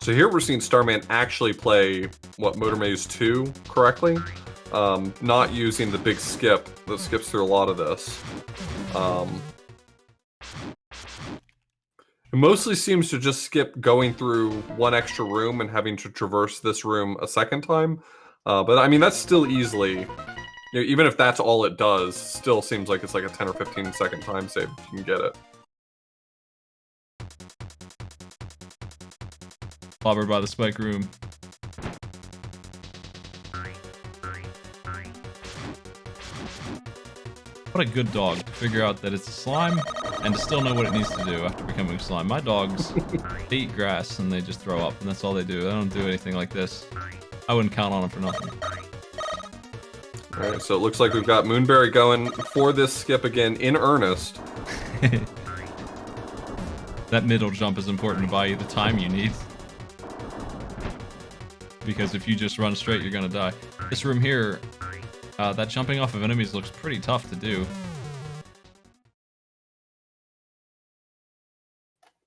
So here we're seeing Starman actually play, Motor Maze 2 correctly. Not using the big skip that skips through a lot of this. It mostly seems to just skip going through one extra room and having to traverse this room a second time. But I mean, that's still easily, you know, even if that's all it does, still seems like it's like a 10 or 15 second time save if you can get it. Clobbered by the spike room. What a good dog to figure out that it's a slime and to still know what it needs to do after becoming slime. My dogs, they eat grass and they just throw up, and that's all they do. They don't do anything like this. I wouldn't count on him for nothing. Alright, so it looks like we've got Moonberry going for this skip again in earnest. That middle jump is important to buy you the time you need. Because if you just run straight, you're gonna die. This room here, that jumping off of enemies looks pretty tough to do.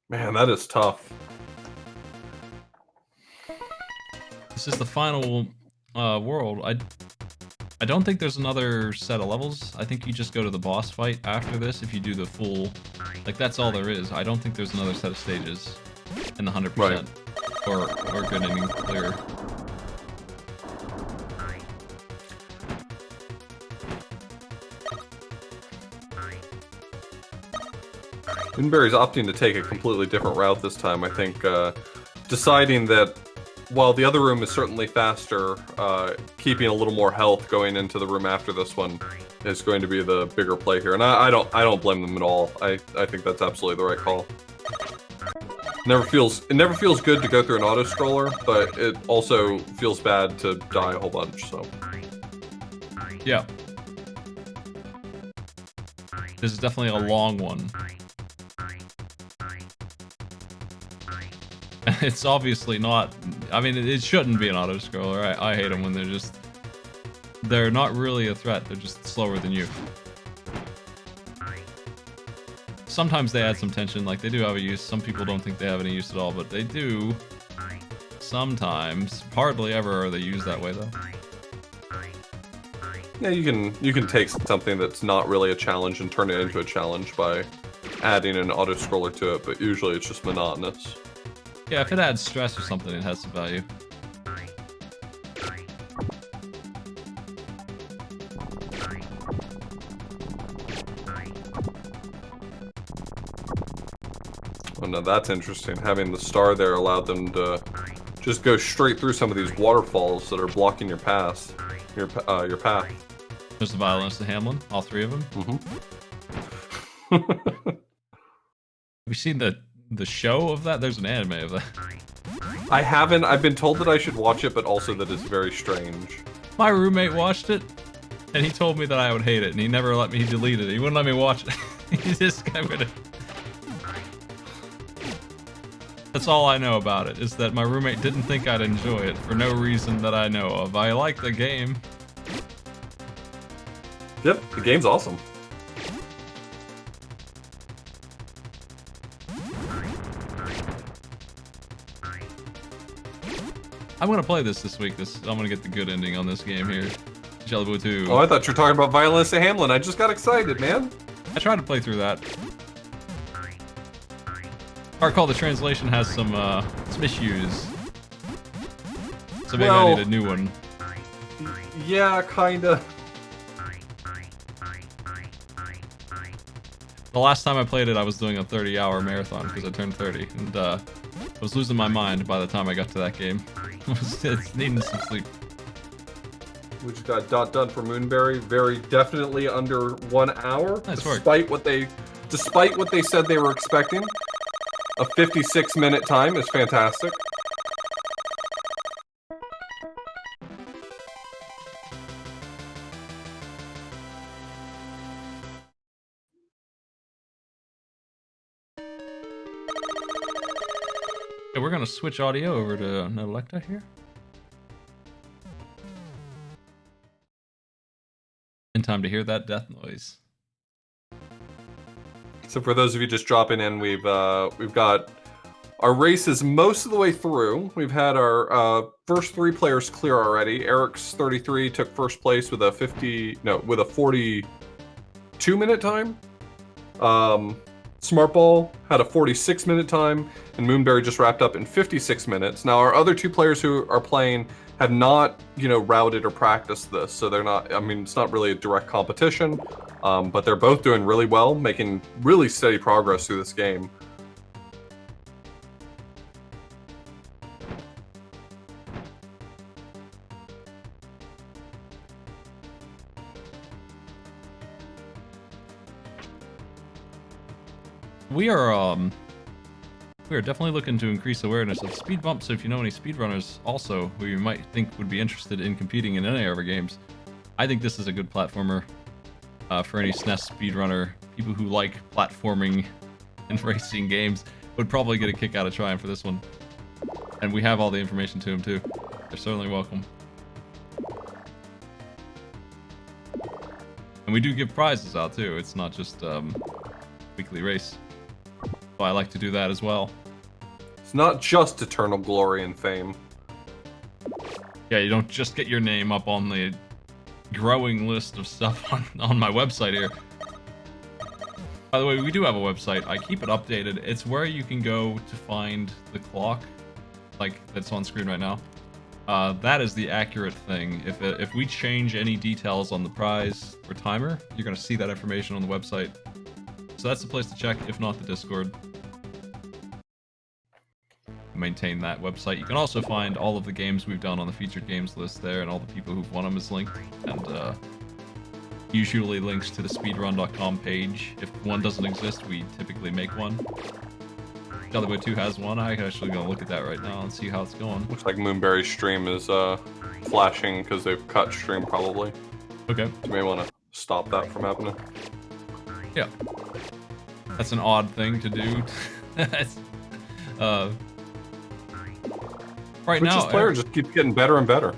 Man, that is tough. This is the final world. I don't think there's another set of levels. I think you just go to the boss fight after this if you do the full... Like, that's all there is. I don't think there's another set of stages in the 100%. Right. Or good ending clear. Moonberry's opting to take a completely different route this time, I think, deciding that while the other room is certainly faster, keeping a little more health going into the room after this one is going to be the bigger play here, and I don't blame them at all. I think that's absolutely the right call. It never feels good to go through an auto scroller, but it also feels bad to die a whole bunch. So yeah, this is definitely a long one. It's obviously not. I mean, it shouldn't be an auto scroller. I hate them when they're not really a threat. They're just slower than you. Sometimes they add some tension, like they do have a use. Some people don't think they have any use at all, but they do. Sometimes, hardly ever are they used that way though. yeah, you can take something that's not really a challenge and turn it into a challenge by adding an auto scroller to it, but usually it's just monotonous. Yeah, if it adds stress or something, it has some value. Oh no, that's interesting. Having the star there allowed them to just go straight through some of these waterfalls that are blocking your path. Your path. There's the violinist of Hamlin, all three of them. Mm-hmm. Have you seen the show of that? There's an anime of that. I haven't. I've been told that I should watch it, but also that it's very strange. My roommate watched it, and he told me that I would hate it, and he never let me delete it. He wouldn't let me watch it. He just kept it. That's all I know about it, is that my roommate didn't think I'd enjoy it for no reason that I know of. I like the game. Yep, the game's awesome. I'm gonna play this week. I'm gonna get the good ending on this game here. Jelly Boo 2. Oh, I thought you were talking about Violinist of Hamlin. I just got excited, man. I tried to play through that. I recall the translation has some issues. So maybe I need a new one. Yeah, kinda. The last time I played it, I was doing a 30-hour marathon because I turned 30, and I was losing my mind by the time I got to that game. It's needing some sleep. We just got done for Moonberry. Very definitely under 1 hour. Nice work. Despite what they said they were expecting. A 56-minute time is fantastic. Okay, we're gonna switch audio over to Nelecta here. In time to hear that death noise. So for those of you just dropping in, we've got our races most of the way through. We've had our first 3 players clear already. Eric's 33 took first place with a 42-minute time. Smartball had a 46-minute time, and Moonberry just wrapped up in 56 minutes. Now our other 2 players who are playing have not, routed or practiced this, so they're not. I mean, it's not really a direct competition, but they're both doing really well, making really steady progress through this game. We are We are definitely looking to increase awareness of speed bumps, so if you know any speedrunners also who you might think would be interested in competing in any of our games, I think this is a good platformer for any SNES speedrunner. People who like platforming and racing games would probably get a kick out of trying for this one. And we have all the information to them too. They're certainly welcome. And we do give prizes out too. It's not just weekly race. So I like to do that as well. It's not just eternal glory and fame. Yeah, you don't just get your name up on the growing list of stuff on my website here. By the way, we do have a website. I keep it updated. It's where you can go to find the clock, like that's on screen right now. That is the accurate thing. If we change any details on the prize or timer, you're going to see that information on the website. So that's the place to check, if not the Discord. Maintain that website. You can also find all of the games we've done on the featured games list there, and all the people who've won them is linked. And usually links to the speedrun.com page. If one doesn't exist, we typically make one. Jellyboy 2 has one. I'm actually going to look at that right now and see how it's going. Looks like Moonberry's stream is flashing because they've cut stream probably. Okay. You may want to stop that from happening. Yeah. That's an odd thing to do. Right Twitch's now, player just keeps getting better and better.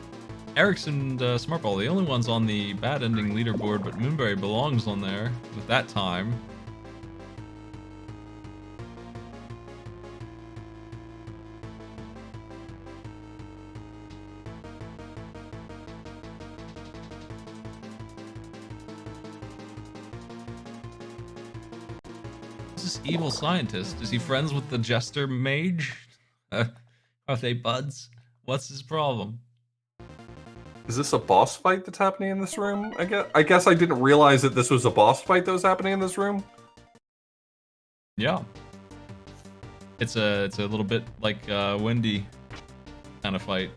Eric's and Smartball, the only ones on the bad ending leaderboard, but Moonberry belongs on there with that time. Who's this evil scientist? Is he friends with the Jester Mage? Are they buds? What's his problem? Is this a boss fight that's happening in this room? I guess I didn't realize that this was a boss fight that was happening in this room. Yeah. It's a little bit like Wendy kind of fight.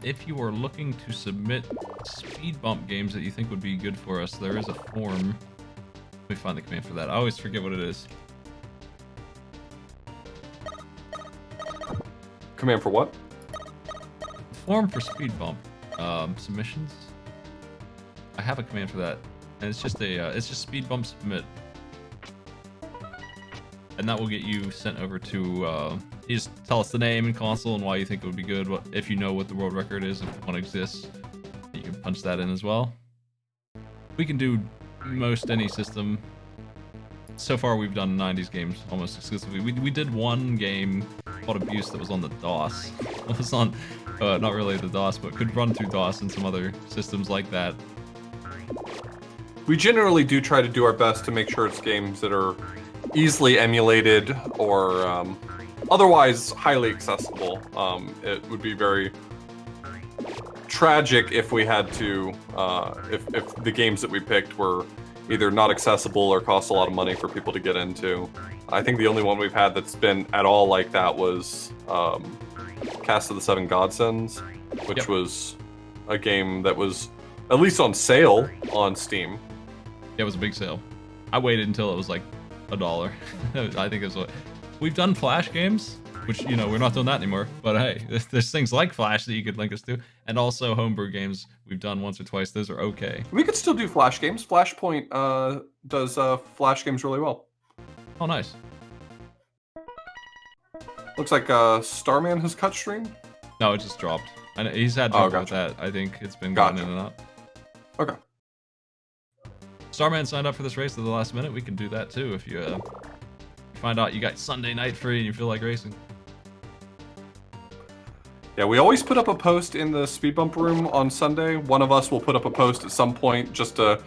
If you are looking to submit speed bump games that you think would be good for us, there is a form. Let me find the command for that. I always forget what it is. Command for what? Form for speed bump submissions. I have a command for that, and it's just speed bump submit, and that will get you sent over to. You just tell us the name and console and why you think it would be good. If you know what the world record is, if one exists, you can punch that in as well. We can do most any system. So far, we've done 90s games almost exclusively. We did one game called Abuse that was on the DOS. It was on, not really the DOS, but could run through DOS and some other systems like that. We generally do try to do our best to make sure it's games that are easily emulated or otherwise highly accessible. It would be very tragic if we had to, if the games that we picked were either not accessible or cost a lot of money for people to get into. I think the only one we've had that's been at all like that was Cast of the Seven Godsends, which was a game that was at least on sale on Steam. Yeah, it was a big sale. I waited until it was like $1. I think it was what we've done Flash games, which, you know, we're not doing that anymore. But hey, there's things like Flash that you could link us to, and also homebrew games we've done once or twice. Those are okay. We could still do Flash games. Flashpoint does Flash games really well. Oh, nice. Looks like Starman has cut stream. No, it just dropped. I know, he's had trouble with that. I think it's been going in and out. Okay. Starman signed up for this race at the last minute. We can do that too if you find out you got Sunday night free and you feel like racing. Yeah, we always put up a post in the speed bump room on Sunday. One of us will put up a post at some point just to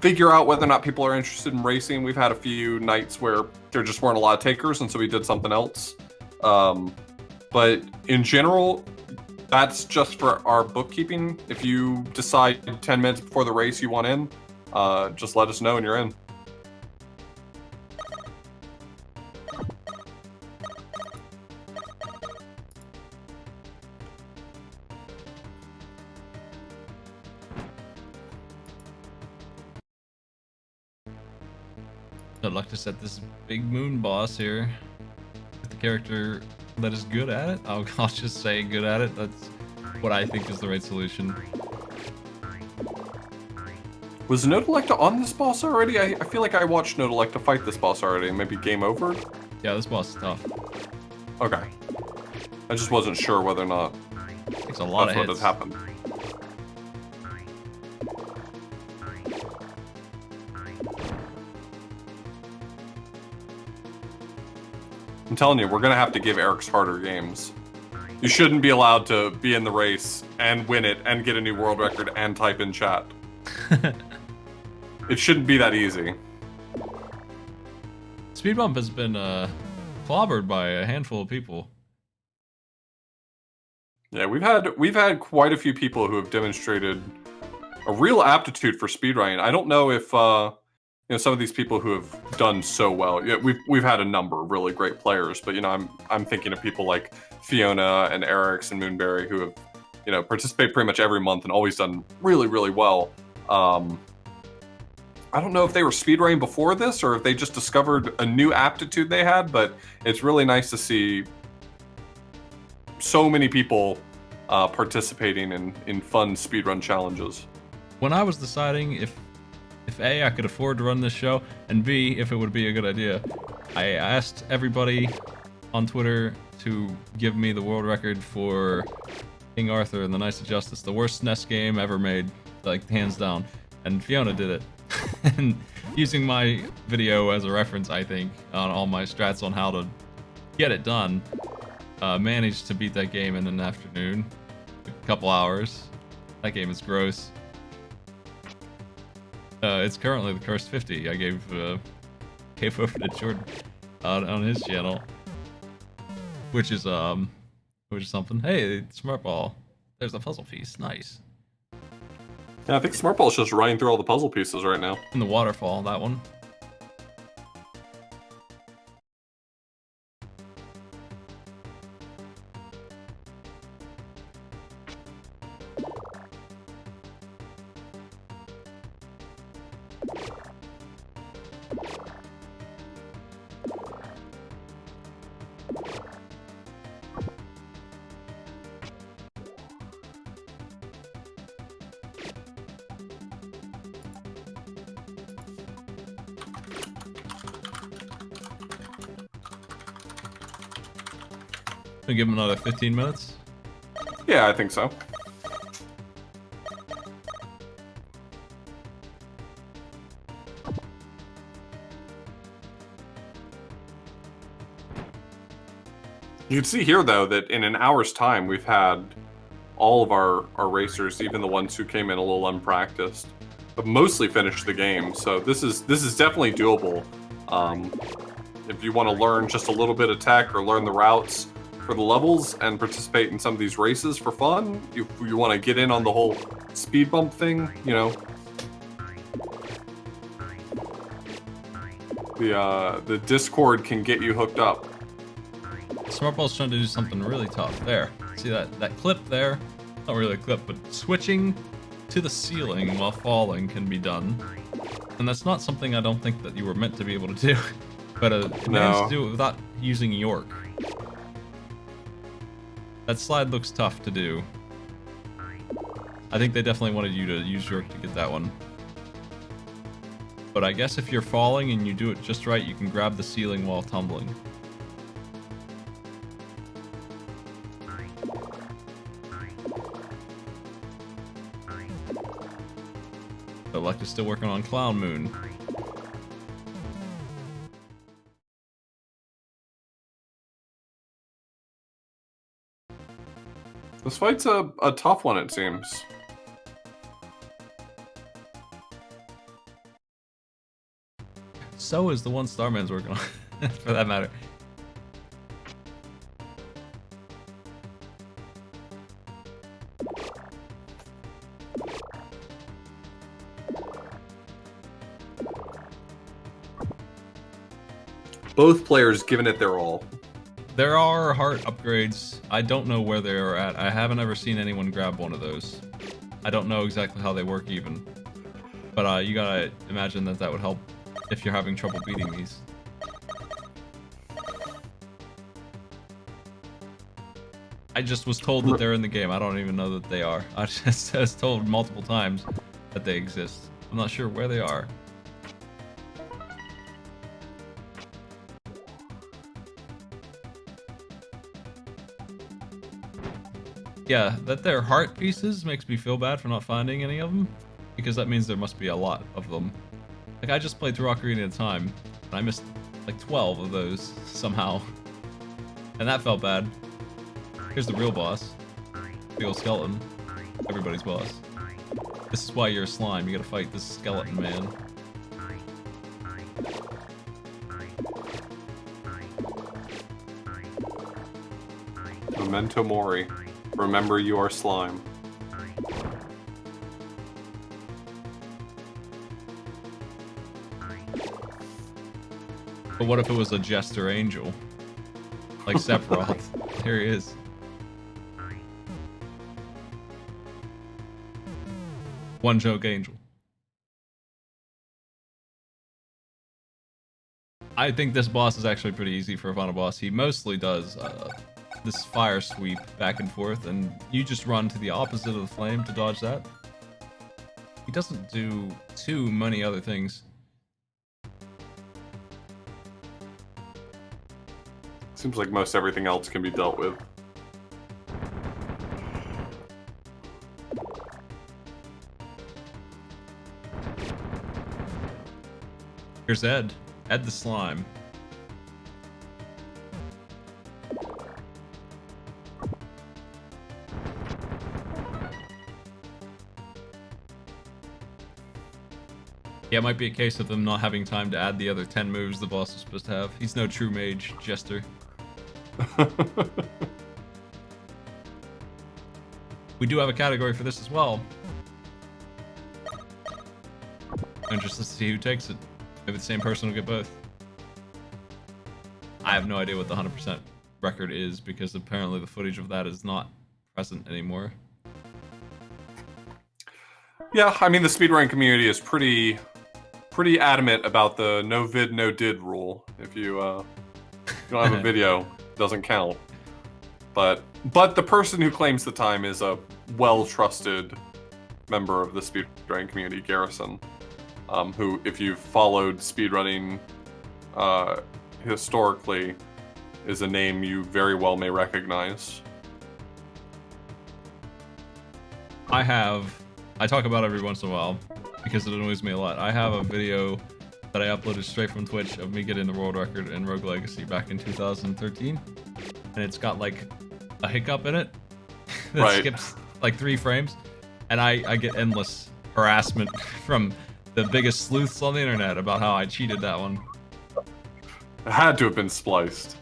figure out whether or not people are interested in racing. We've had a few nights where there just weren't a lot of takers, and so we did something else. But in general, that's just for our bookkeeping. If you decide 10 minutes before the race you want in, just let us know and you're in. I'd like to set this big moon boss here with the character that is good at it. I'll just say good at it. That's what I think is the right solution. Was Nodelecta on this boss already? I feel like I watched Nodelecta fight this boss already. Maybe game over? Yeah, this boss is tough. Okay. I just wasn't sure whether or not Takes a lot that's of what hits. had happened. I'm telling you, we're gonna have to give Eric's harder games. You shouldn't be allowed to be in the race and win it and get a new world record and type in chat. It shouldn't be that easy. Speed bump has been clobbered by a handful of people. Yeah, we've had quite a few people who have demonstrated a real aptitude for speedrunning. I don't know if you know, some of these people who have done so well. Yeah, we've had a number of really great players, but you know, I'm thinking of people like Fiona and Eric's and Moonberry who have, you know, participate pretty much every month and always done really, really well. I don't know if they were speedrunning before this or if they just discovered a new aptitude they had, but it's really nice to see so many people participating in fun speedrun challenges. When I was deciding if A, I could afford to run this show, and B, if it would be a good idea, I asked everybody on Twitter to give me the world record for King Arthur and the Knights of Justice, the worst SNES game ever made, like hands down. And Fiona did it. And using my video as a reference, I think, on all my strats on how to get it done, managed to beat that game in an afternoon, a couple hours. That game is gross. It's currently the Cursed 50. I gave over to Jordan on his channel, which is something. Hey, Smart Ball. There's a puzzle piece. Nice. Yeah, I think Smart Ball's just running through all the puzzle pieces right now. In the waterfall, that one. We give him another 15 minutes. Yeah, I think so. You can see here, though, that in an hour's time, we've had all of our racers, even the ones who came in a little unpracticed, have mostly finished the game. So this is definitely doable. If you want to learn just a little bit of tech or learn the routes for the levels and participate in some of these races for fun, you want to get in on the whole speed bump thing, you know. The Discord can get you hooked up. Smart Ball's trying to do something really tough. There. See that clip there? Not really a clip, but switching to the ceiling while falling can be done. And that's not something I don't think that you were meant to be able to do. But you managed to do it without using York. That slide looks tough to do. I think they definitely wanted you to use York to get that one. But I guess if you're falling and you do it just right, you can grab the ceiling while tumbling. But Luck is still working on Clown Moon. This fight's a tough one, it seems. So is the one Starman's working on, for that matter. Both players giving it their all. There are heart upgrades. I don't know where they are at. I haven't ever seen anyone grab one of those. I don't know exactly how they work even. But you gotta imagine that would help if you're having trouble beating these. I just was told that they're in the game. I don't even know that they are. I just was told multiple times that they exist. I'm not sure where they are. Yeah, that they're heart pieces makes me feel bad for not finding any of them, because that means there must be a lot of them. Like, I just played through Ocarina of Time, and I missed like 12 of those somehow. And that felt bad. Here's the real boss. Big old skeleton. Everybody's boss. This is why you're a slime. You gotta fight this skeleton man. Memento Mori. Remember you are slime. But what if it was a jester angel? Like Sephiroth. Here he is. One joke angel. I think this boss is actually pretty easy for a final boss. He mostly does this fire sweep back and forth, and you just run to the opposite of the flame to dodge that. He doesn't do too many other things. Seems like most everything else can be dealt with. Here's Ed. Ed the slime. Yeah, it might be a case of them not having time to add the other 10 moves the boss is supposed to have. He's no true mage, Jester. We do have a category for this as well. I'm interested to see who takes it. Maybe the same person will get both. I have no idea what the 100% record is, because apparently the footage of that is not present anymore. Yeah, I mean the speedrun community is pretty adamant about the no vid no did rule. If you don't have a video, it doesn't count. But the person who claims the time is a well-trusted member of the speedrun community, Garrison, who, if you've followed speedrunning historically, is a name you very well may recognize. I talk about it every once in a while because it annoys me a lot. I have a video that I uploaded straight from Twitch of me getting the world record in Rogue Legacy back in 2013, and it's got like a hiccup in it that skips like 3 frames, and I get endless harassment from the biggest sleuths on the internet about how I cheated that one. It had to have been spliced.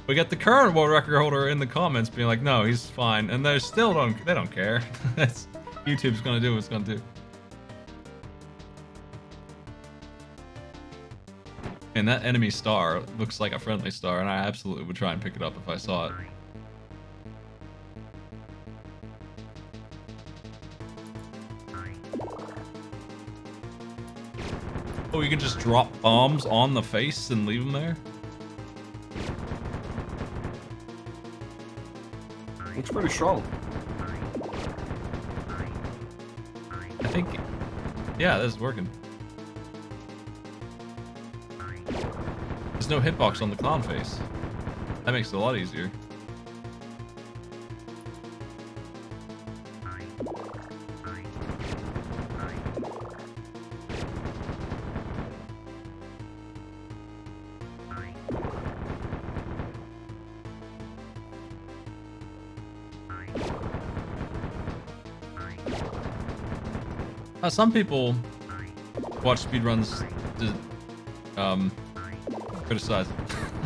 We get the current world record holder in the comments being like, no, he's fine, and they don't care. That's YouTube's gonna do what it's gonna do. And that enemy star looks like a friendly star, and I absolutely would try and pick it up if I saw it. Oh, you can just drop bombs on the face and leave them there? Looks pretty strong. I think, yeah, this is working. There's no hitbox on the clown face. That makes it a lot easier. Some people watch speedruns to criticize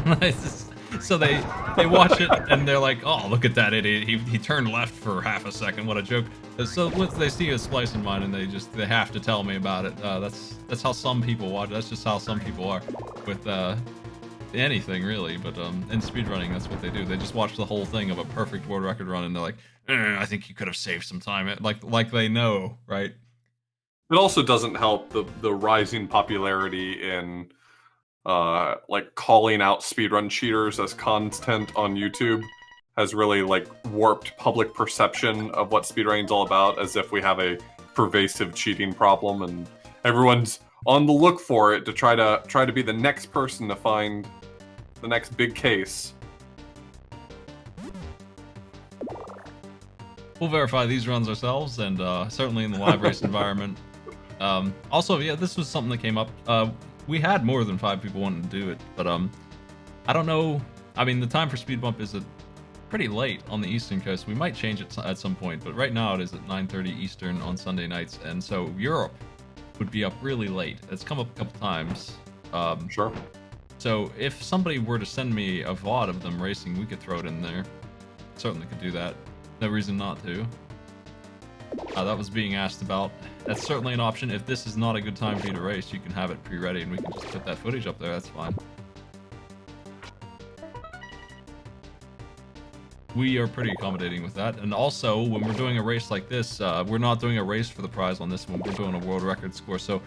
it. So they watch it and they're like, oh, look at that idiot. He turned left for half a second. What a joke. So once they see a splice in mine and they have to tell me about it. That's how some people watch. That's just how some people are with anything really. But in speedrunning, that's what they do. They just watch the whole thing of a perfect world record run and they're like, I think you could have saved some time. Like they know, right? It also doesn't help the rising popularity in like calling out speedrun cheaters as content on YouTube has really like warped public perception of what speedrunning's all about, as if we have a pervasive cheating problem and everyone's on the look for it to try to be the next person to find the next big case. We'll verify these runs ourselves, and certainly in the live race environment. Also, yeah, this was something that came up. We had more than 5 people wanting to do it, but I don't know. I mean, the time for speed bump is pretty late on the Eastern Coast. We might change it at some point, but right now it is at 9:30 Eastern on Sunday nights, and so Europe would be up really late. It's come up a couple times. Sure. So if somebody were to send me a VOD of them racing, we could throw it in there. Certainly could do that. No reason not to. That was being asked about. That's certainly an option. If this is not a good time for you to race, you can have it pre-ready and we can just put that footage up there. That's fine. We are pretty accommodating with that. And also, when we're doing a race like this, we're not doing a race for the prize on this one. We're doing a world record score. So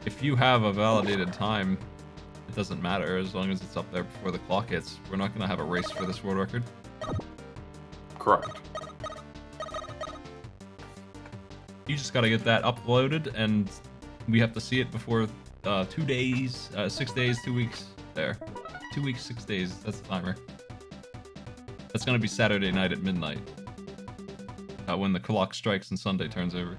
if you have a validated time, it doesn't matter as long as it's up there before the clock hits. We're not going to have a race for this world record. Correct. You just got to get that uploaded, and we have to see it before 2 days, 6 days, 2 weeks. There. 2 weeks, 6 days. That's the timer. That's going to be Saturday night at midnight. When the clock strikes and Sunday turns over.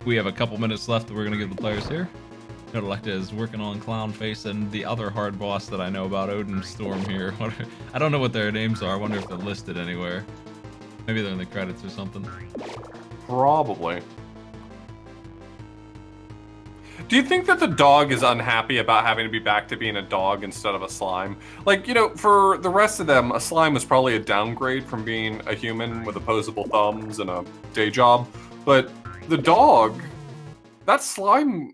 We have a couple minutes left that we're going to give the players here. Nodelecta is working on Clownface and the other hard boss that I know about, Odin Storm here. I don't know what their names are. I wonder if they're listed anywhere. Maybe they're in the credits or something. Probably. Do you think that the dog is unhappy about having to be back to being a dog instead of a slime? Like, you know, for the rest of them, a slime was probably a downgrade from being a human with opposable thumbs and a day job. But the dog, that slime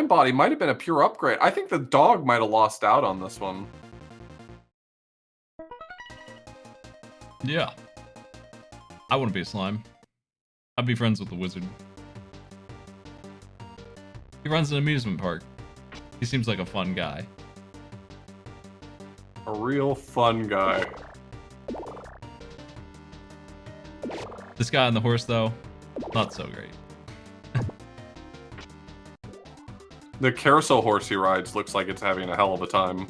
body might have been a pure upgrade. I think the dog might have lost out on this one. Yeah. I wouldn't be a slime. I'd be friends with the wizard. He runs an amusement park. He seems like a fun guy. A real fun guy. This guy on the horse, though, not so great. The carousel horse he rides looks like it's having a hell of a time.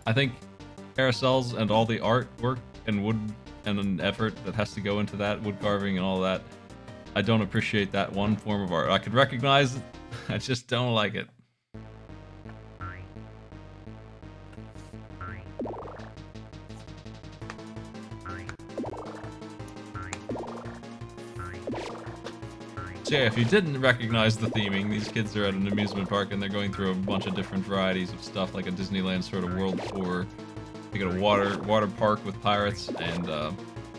I think carousels and all the artwork and wood and an effort that has to go into that, wood carving and all that, I don't appreciate that one form of art. I could recognize it, I just don't like it. So yeah, if you didn't recognize the theming, these kids are at an amusement park and they're going through a bunch of different varieties of stuff, like a Disneyland sort of world tour. They got a water park with pirates and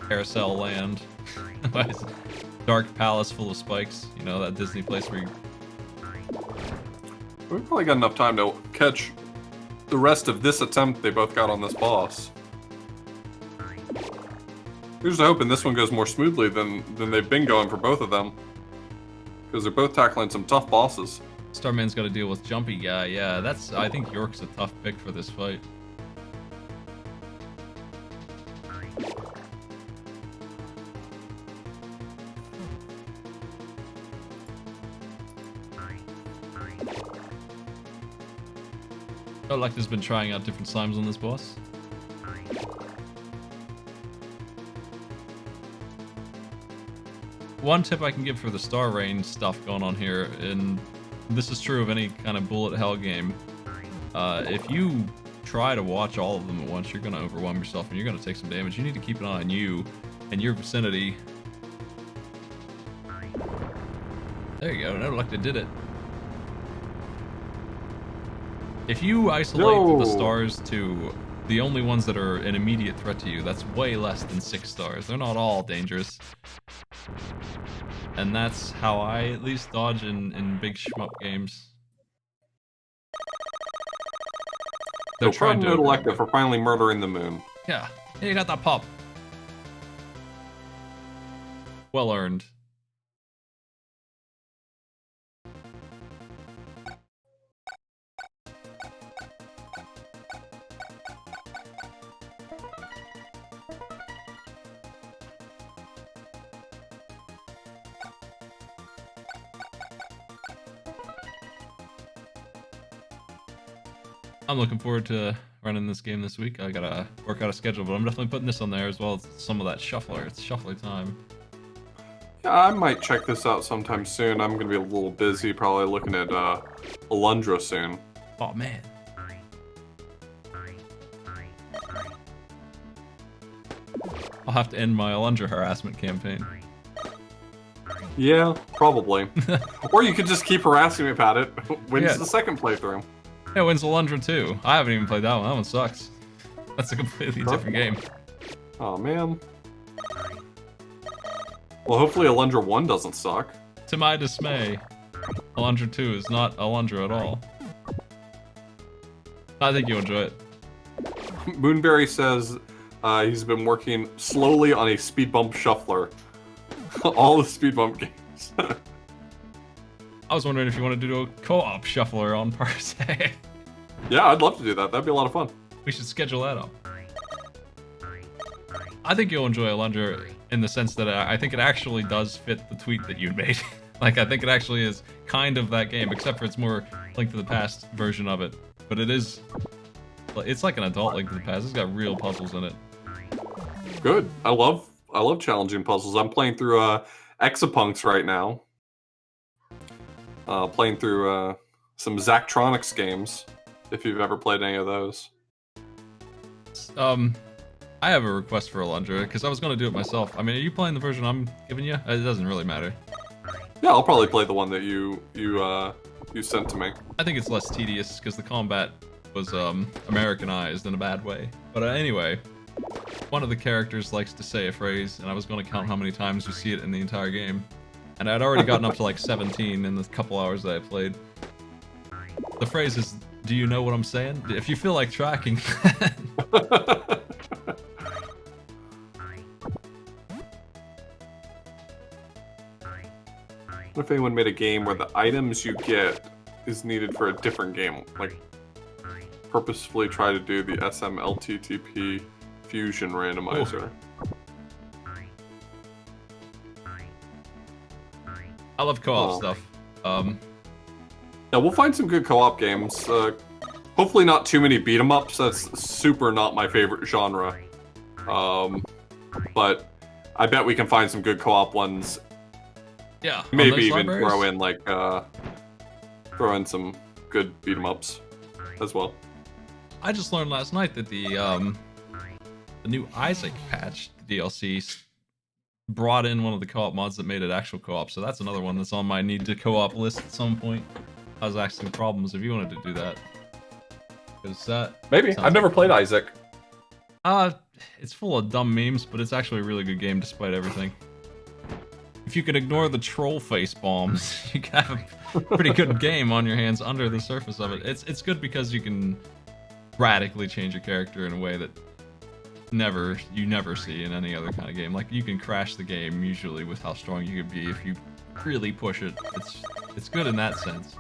carousel land. Dark palace full of spikes. You know, that Disney place where you... We've probably got enough time to catch the rest of this attempt they both got on this boss. Here's hoping this one goes more smoothly than they've been going for both of them. Because they're both tackling some tough bosses. Starman's got to deal with Jumpy Guy. Yeah, I think York's a tough pick for this fight. Nodelecta's been trying out different slimes on this boss. One tip I can give for the Star Rain stuff going on here, and this is true of any kind of bullet hell game, if you try to watch all of them at once, you're going to overwhelm yourself and you're going to take some damage. You need to keep an eye on you and your vicinity. There you go. No, like they did it. If you isolate the stars to the only ones that are an immediate threat to you, that's way less than 6 stars. They're not all dangerous. And that's how I at least dodge in big shmup games. They're trying to elective for finally murdering the moon. Yeah, you got that pop. Well earned. I'm looking forward to running this game this week. I gotta work out a schedule, but I'm definitely putting this on there as well as some of that shuffler. It's shuffler time. Yeah, I might check this out sometime soon. I'm gonna be a little busy, probably looking at Alundra soon. Oh man. I'll have to end my Alundra harassment campaign. Yeah, probably. Or you could just keep harassing me about it. When's the second playthrough? Yeah, when's Alundra 2? I haven't even played that one. That one sucks. That's a completely different game. Oh, man. Well, hopefully Alundra 1 doesn't suck. To my dismay, Alundra 2 is not Alundra at all. I think you'll enjoy it. Moonberry says he's been working slowly on a speed bump shuffler. All the speed bump games. I was wondering if you wanted to do a co-op shuffler on per se. Yeah, I'd love to do that. That'd be a lot of fun. We should schedule that up. I think you'll enjoy Alundra in the sense that I think it actually does fit the tweet that you made. Like, I think it actually is kind of that game, except for it's more Link to the Past version of it. But it is... It's like an adult Link to the Past. It's got real puzzles in it. Good. I love challenging puzzles. I'm playing through Exapunks right now. Playing through some Zachtronics games, if you've ever played any of those. I have a request for Alundra, because I was going to do it myself. I mean, are you playing the version I'm giving you? It doesn't really matter. Yeah, I'll probably play the one that you sent to me. I think it's less tedious, because the combat was Americanized in a bad way. But anyway, one of the characters likes to say a phrase, and I was going to count how many times you see it in the entire game. And I'd already gotten up to like 17 in the couple hours that I played. The phrase is, "Do you know what I'm saying?" If you feel like tracking. What if anyone made a game where the items you get is needed for a different game? Like, purposefully try to do the SMLTTP fusion randomizer. Ooh. I love co-op stuff. Yeah, we'll find some good co-op games. Hopefully not too many beat-em-ups. That's super not my favorite genre. But I bet we can find some good co-op ones. Yeah. Maybe even throw in some good beat-em-ups as well. I just learned last night that the new Isaac patch, the DLC, brought in one of the co-op mods that made it actual co-op, so that's another one that's on my need to co-op list at some point. I was asking problems if you wanted to do that. Maybe. I've never played Isaac. It's full of dumb memes, but it's actually a really good game despite everything. If you could ignore the troll face bombs, you can have a pretty good game on your hands under the surface of it. It's good because you can radically change your character in a way that you never see in any other kind of game. Like, you can crash the game usually with how strong you could be if you really push it. It's good in that sense.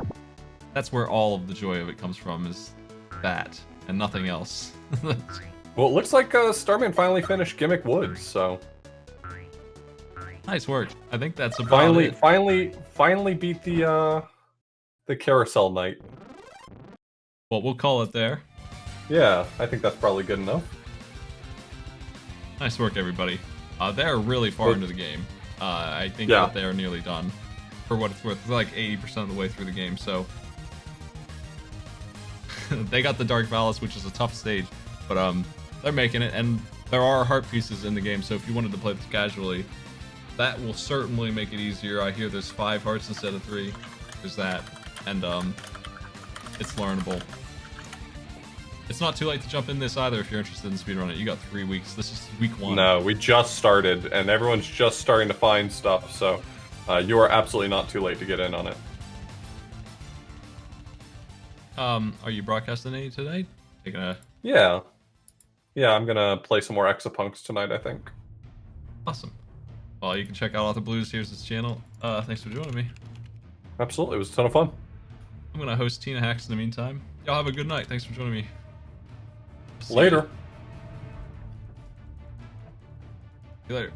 That's where all of the joy of it comes from, is that and nothing else. Well, it looks like Starman finally finished Gimmick Woods, so nice work. I think that's about it. Finally beat the Carousel Knight. Well, we'll call it there. Yeah, I think that's probably good enough. Nice work, everybody. They're really far into the game. I think that they're nearly done. For what it's worth, they're like 80% of the way through the game, so... they got the Dark Palace, which is a tough stage, but they're making it, and there are heart pieces in the game. So if you wanted to play this casually, that will certainly make it easier. I hear there's 5 hearts instead of 3. There's that, and it's learnable. It's not too late to jump in this either if you're interested in speedrunning it. You got 3 weeks. This is week 1. No, we just started, and everyone's just starting to find stuff, so you are absolutely not too late to get in on it. Are you broadcasting any today? Taking a Yeah. Yeah, I'm gonna play some more Exapunks tonight, I think. awesome. Well, you can check out Author Blues. Here's his channel. Thanks for joining me. Absolutely, it was a ton of fun. I'm gonna host Tina Hacks in the meantime. Y'all have a good night. Thanks for joining me. See Later. you later.